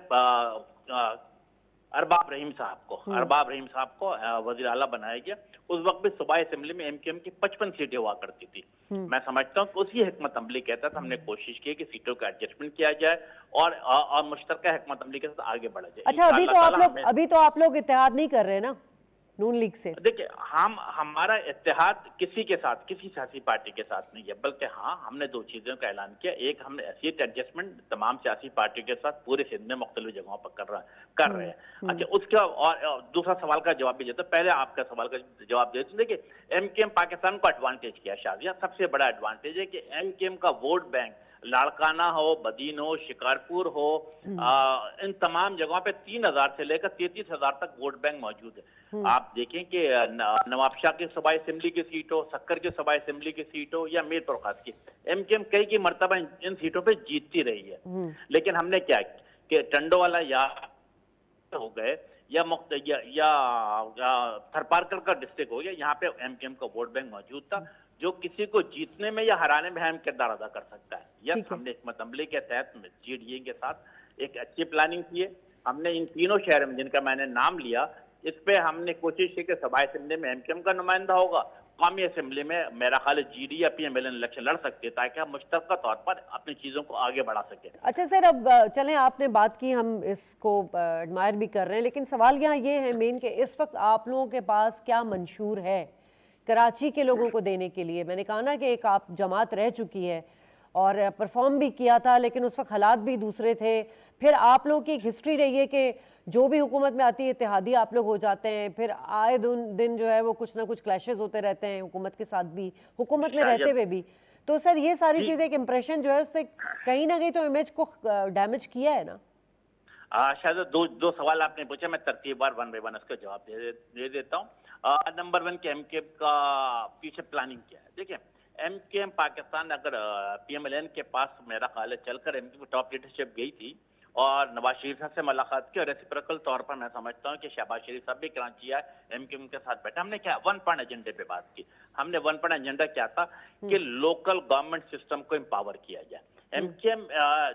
अरबाब रहीम साहब को वजीर आला बनाया गया। उस वक्त भी सूबाई असेंबली में MQM की 55 सीटें हुआ करती थी। मैं समझता हूँ कि उसी हिकमत अमली के तहत हमने कोशिश की कि सीटों का एडजस्टमेंट किया जाए और मुश्तरका हिकमत अमली के साथ आगे बढ़ा जाए। अच्छा, अभी तो आप लोग इत्तेहाद नहीं कर रहे ना नून लीग से? देखिए, हमारा इत्तेहाद किसी के साथ, किसी सियासी पार्टी के साथ नहीं है, बल्कि हाँ हमने 2 चीजों का ऐलान किया। एक, हमने सीट एडजस्टमेंट तमाम सियासी पार्टियों के साथ पूरे सिंध में मुख्तलिफ जगहों पर कर रहे हैं। अच्छा, उसका और दूसरा सवाल का जवाब भी देता, पहले आपका सवाल का जवाब देते। देखिए MQM पाकिस्तान को एडवांटेज किया शादिया, सबसे बड़ा एडवांटेज है कि MQM का वोट बैंक लाड़काना हो, बदीन हो, शिकारपुर हो, इन तमाम जगहों पे 3000 से लेकर 33,000 तक वोट बैंक मौजूद है। आप देखें कि नवाबशाह की सूबाई असेंबली की सीट हो, सक्कर की सूबाई असेंबली की सीट हो या मीर प्रकाश की, MQM कई मरतबा इन सीटों पे जीतती रही है। लेकिन हमने क्या कि टंडोवाला या हो गए या थरपारकर का डिस्ट्रिक्ट हो गया, यहाँ पे MQM का वोट बैंक मौजूद था जो किसी को जीतने में या हराने में अहम किरदार अदा कर सकता है। यस, हमने हिकमत अमली के तहत GDA के साथ एक अच्छी प्लानिंग की है। हमने इन तीनों शहरों में जिनका मैंने नाम लिया, इस पे हमने कोशिश की कि सूबाई असेंबली में MQM का नुमाइंदा होगा, कौमी असेंबली में मेरा ख्याल है GDA या PMLN इलेक्शन लड़ सकते हैं ताकि हम मुश्तरका तौर पर अपनी चीजों को आगे बढ़ा सकें। अच्छा सर, अब चलें, आपने बात की, हम इसको एडमायर भी कर रहे हैं, लेकिन सवाल यहाँ ये है मेन कि इस वक्त आप लोगों के पास क्या मंशूर है कराची के लोगों को देने के लिए? मैंने कहा ना कि एक आप जमात रह चुकी है और परफॉर्म भी किया था, लेकिन उस वक्त हालात भी दूसरे थे, फिर आप लोगों की एक हिस्ट्री रही है कि जो भी हुकूमत में आती है इत्तेहादी आप लोग हो जाते हैं, फिर आए दिन जो है वो कुछ ना कुछ क्लैशेस होते रहते हैं हुकूमत के साथ भी, हुकूमत में रहते हुए भी। तो सर ये सारी चीज़ें, एक इम्प्रेशन जो है उसने कहीं ना कहीं तो इमेज को डैमेज किया है ना? शायद दो सवाल आपने पूछे, मैं तरतीबवार वन बाय वन उसका जवाब दे देता हूँ। नंबर 1 के एमकेएम का पीछे प्लानिंग क्या है? देखिए, एमकेएम पाकिस्तान अगर पीएमएलएन के पास मेरा ख्याल है चलकर एमकेएम टॉप लीडरशिप गई थी और नवाज शरीफ साहब से मुलाकात की और रेसिप्रोकल तौर पर मैं समझता हूँ कि शहबाज शरीफ साहब भी कराची आए, एमकेएम के साथ बैठे, हमने क्या 1 पॉइंट एजेंडे पे बात की। हमने 1 पॉइंट एजेंडा क्या था कि लोकल गवर्नमेंट सिस्टम को एम्पावर किया जाए। एमकेएम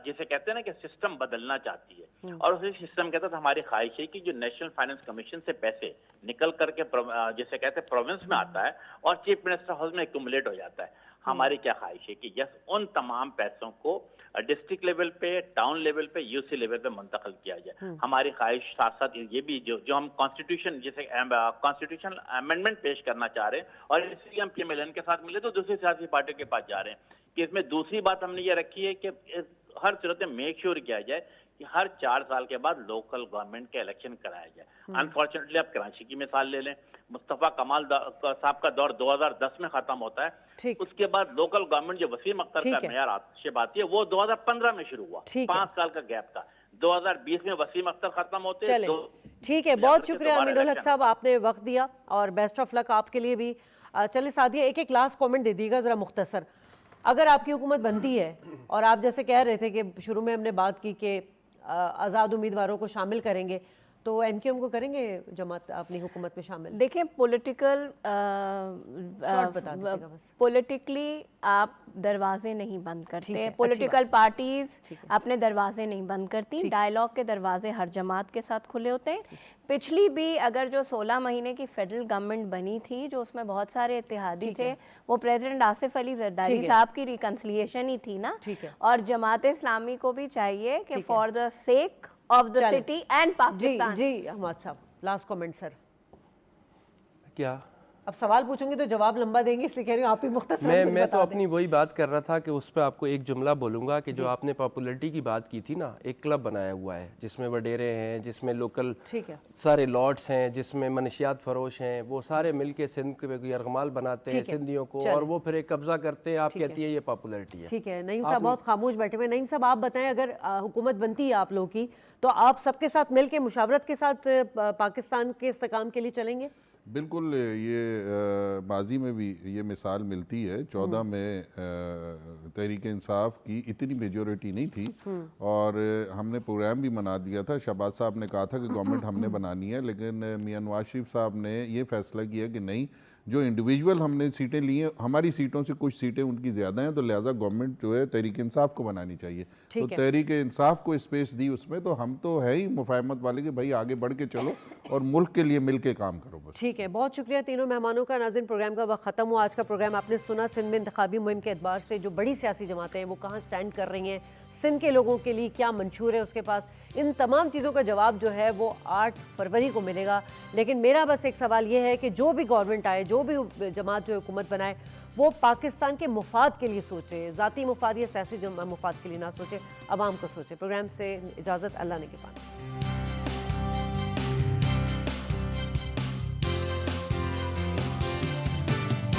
जिसे कहते हैं ना कि सिस्टम बदलना चाहती है और उसी सिस्टम के तहत हमारी ख्वाहिश है कि जो नेशनल फाइनेंस कमीशन से पैसे निकल करके जिसे कहते हैं प्रोविंस में आता है और चीफ मिनिस्टर हाउस में एक्यूमुलेट हो जाता है, हमारी क्या ख्वाहिश है कि यस उन तमाम पैसों को डिस्ट्रिक्ट लेवल पे, टाउन लेवल पे, यूसी लेवल पे मुंतकिल किया जाए। हमारी ख्वाहिश साथ साथ ये भी जो हम कॉन्स्टिट्यूशन जिसे कॉन्स्टिट्यूशन अमेंडमेंट पेश करना चाह रहे हैं और इसलिए हम पीएमएलएन के साथ मिले तो दूसरी सियासी पार्टी के पास जा रहे हैं कि इसमें दूसरी बात हमने ये रखी है कि हर सूरत में मेक श्योर किया जाए कि हर 4 साल के बाद लोकल गवर्नमेंट के इलेक्शन कराया जाए। अनफॉर्चुनेटली आप कराची की मिसाल ले लें, मुस्तफा कमाल साहब का दौर 2010 में खत्म होता है, उसके बाद लोकल गवर्नमेंट जो वसीम अख्तर का मेयर से बात है वो 2015 में शुरू हुआ, 5 साल का गैप था। 2020 में वसीम अख्तर खत्म होते हैं। ठीक है, बहुत शुक्रिया अमीनुल हक साहब, आपने वक्त दिया और बेस्ट ऑफ लक आपके लिए भी। चलिए सादिया, एक लास्ट कमेंट दे दीजिएगा जरा मुख्तसर। अगर आपकी हुकूमत बनती है और आप जैसे कह रहे थे कि शुरू में हमने बात की कि आज़ाद उम्मीदवारों को शामिल करेंगे, तो एमकेएम को करेंगे जमात अपनी हुकूमत में शामिल? देखिए, पॉलिटिकली आप दरवाजे नहीं बंद करते, पॉलिटिकल पार्टीज अपने दरवाजे नहीं बंद करती, डायलॉग के दरवाजे हर जमात के साथ खुले होते हैं। पिछली भी अगर जो 16 महीने की फेडरल गवर्नमेंट बनी थी जो उसमें बहुत सारे इत्तेहादी थे, वो प्रेसिडेंट आसिफ अली जरदारी साहब की रिकन्सिलिएशन ही थी ना। और जमात इस्लामी को भी चाहिए कि for the sake of the city and Pakistan. जी अहमद साहब, लास्ट कमेंट सर। क्या अब सवाल पूछूंगी तो जवाब लंबा देंगे, इसलिए कह रही हूँ आप ही मुख्तसर मैं तो अपनी वही बात कर रहा था कि उस पर आपको एक जुमला बोलूँगा कि जो आपने पॉपुलरिटी की बात की थी ना, एक क्लब बनाया हुआ है जिसमें वडेरे हैं, जिसमें लोकल सारे लॉट्स हैं, जिसमें मनशियात फरोश हैं, वो सारे मिलके सिंध के यरगमाल बनाते हैं सिंधियों को और वो फिर एक कब्जा करते हैं। आप कहती है ये पॉपुलरिटी है। ठीक है, नईम साहब बहुत खामोश बैठे हुए। नईम साहब आप बताएं, अगर हुकूमत बनती है आप लोगों की तो आप सबके साथ मिल के मुशावरत के साथ पाकिस्तान के इस्तेकाम के लिए चलेंगे? बिल्कुल, ये माजी में भी ये मिसाल मिलती है। 14 में तहरीक इंसाफ की इतनी मेजॉरिटी नहीं थी और हमने प्रोग्राम भी बना दिया था। शहबाज साहब ने कहा था कि गवर्नमेंट हमने बनानी है, लेकिन मियां नवाज शरीफ साहब ने ये फैसला किया कि नहीं, जो इंडिविजुअल हमने सीटें ली हैं, हमारी सीटों से कुछ सीटें उनकी ज़्यादा हैं, तो लिहाजा गवर्नमेंट जो है तहरीक इंसाफ को बनानी चाहिए। तो तहरीक इंसाफ को स्पेस दी उसमें, तो हम तो है ही मुफाहमत वाले कि भाई आगे बढ़ के चलो और मुल्क के लिए मिल के काम करो बस। ठीक है, बहुत शुक्रिया तीनों मेहमानों का। नाज़रीन, प्रोग्राम का वक्त ख़त्म हुआ। आज का प्रोग्राम आपने सुना सिंध में इंतखाबी मुहिम के एतबार से जो बड़ी सियासी जमातें हैं वो कहाँ स्टैंड कर रही हैं, सिंध के लोगों के लिए क्या मंशूर है उसके पास। इन तमाम चीज़ों का जवाब जो है वो 8 फरवरी को मिलेगा। लेकिन मेरा बस एक सवाल ये है कि जो भी गवर्नमेंट आए, जो भी जमात जो हुकूमत बनाए, वो पाकिस्तान के मुफाद के लिए सोचे, ज़ाती मुफाद या सियासी मुफाद के लिए ना सोचे, अवाम को सोचे। प्रोग्राम से इजाज़त, अल्लाह ने के पास।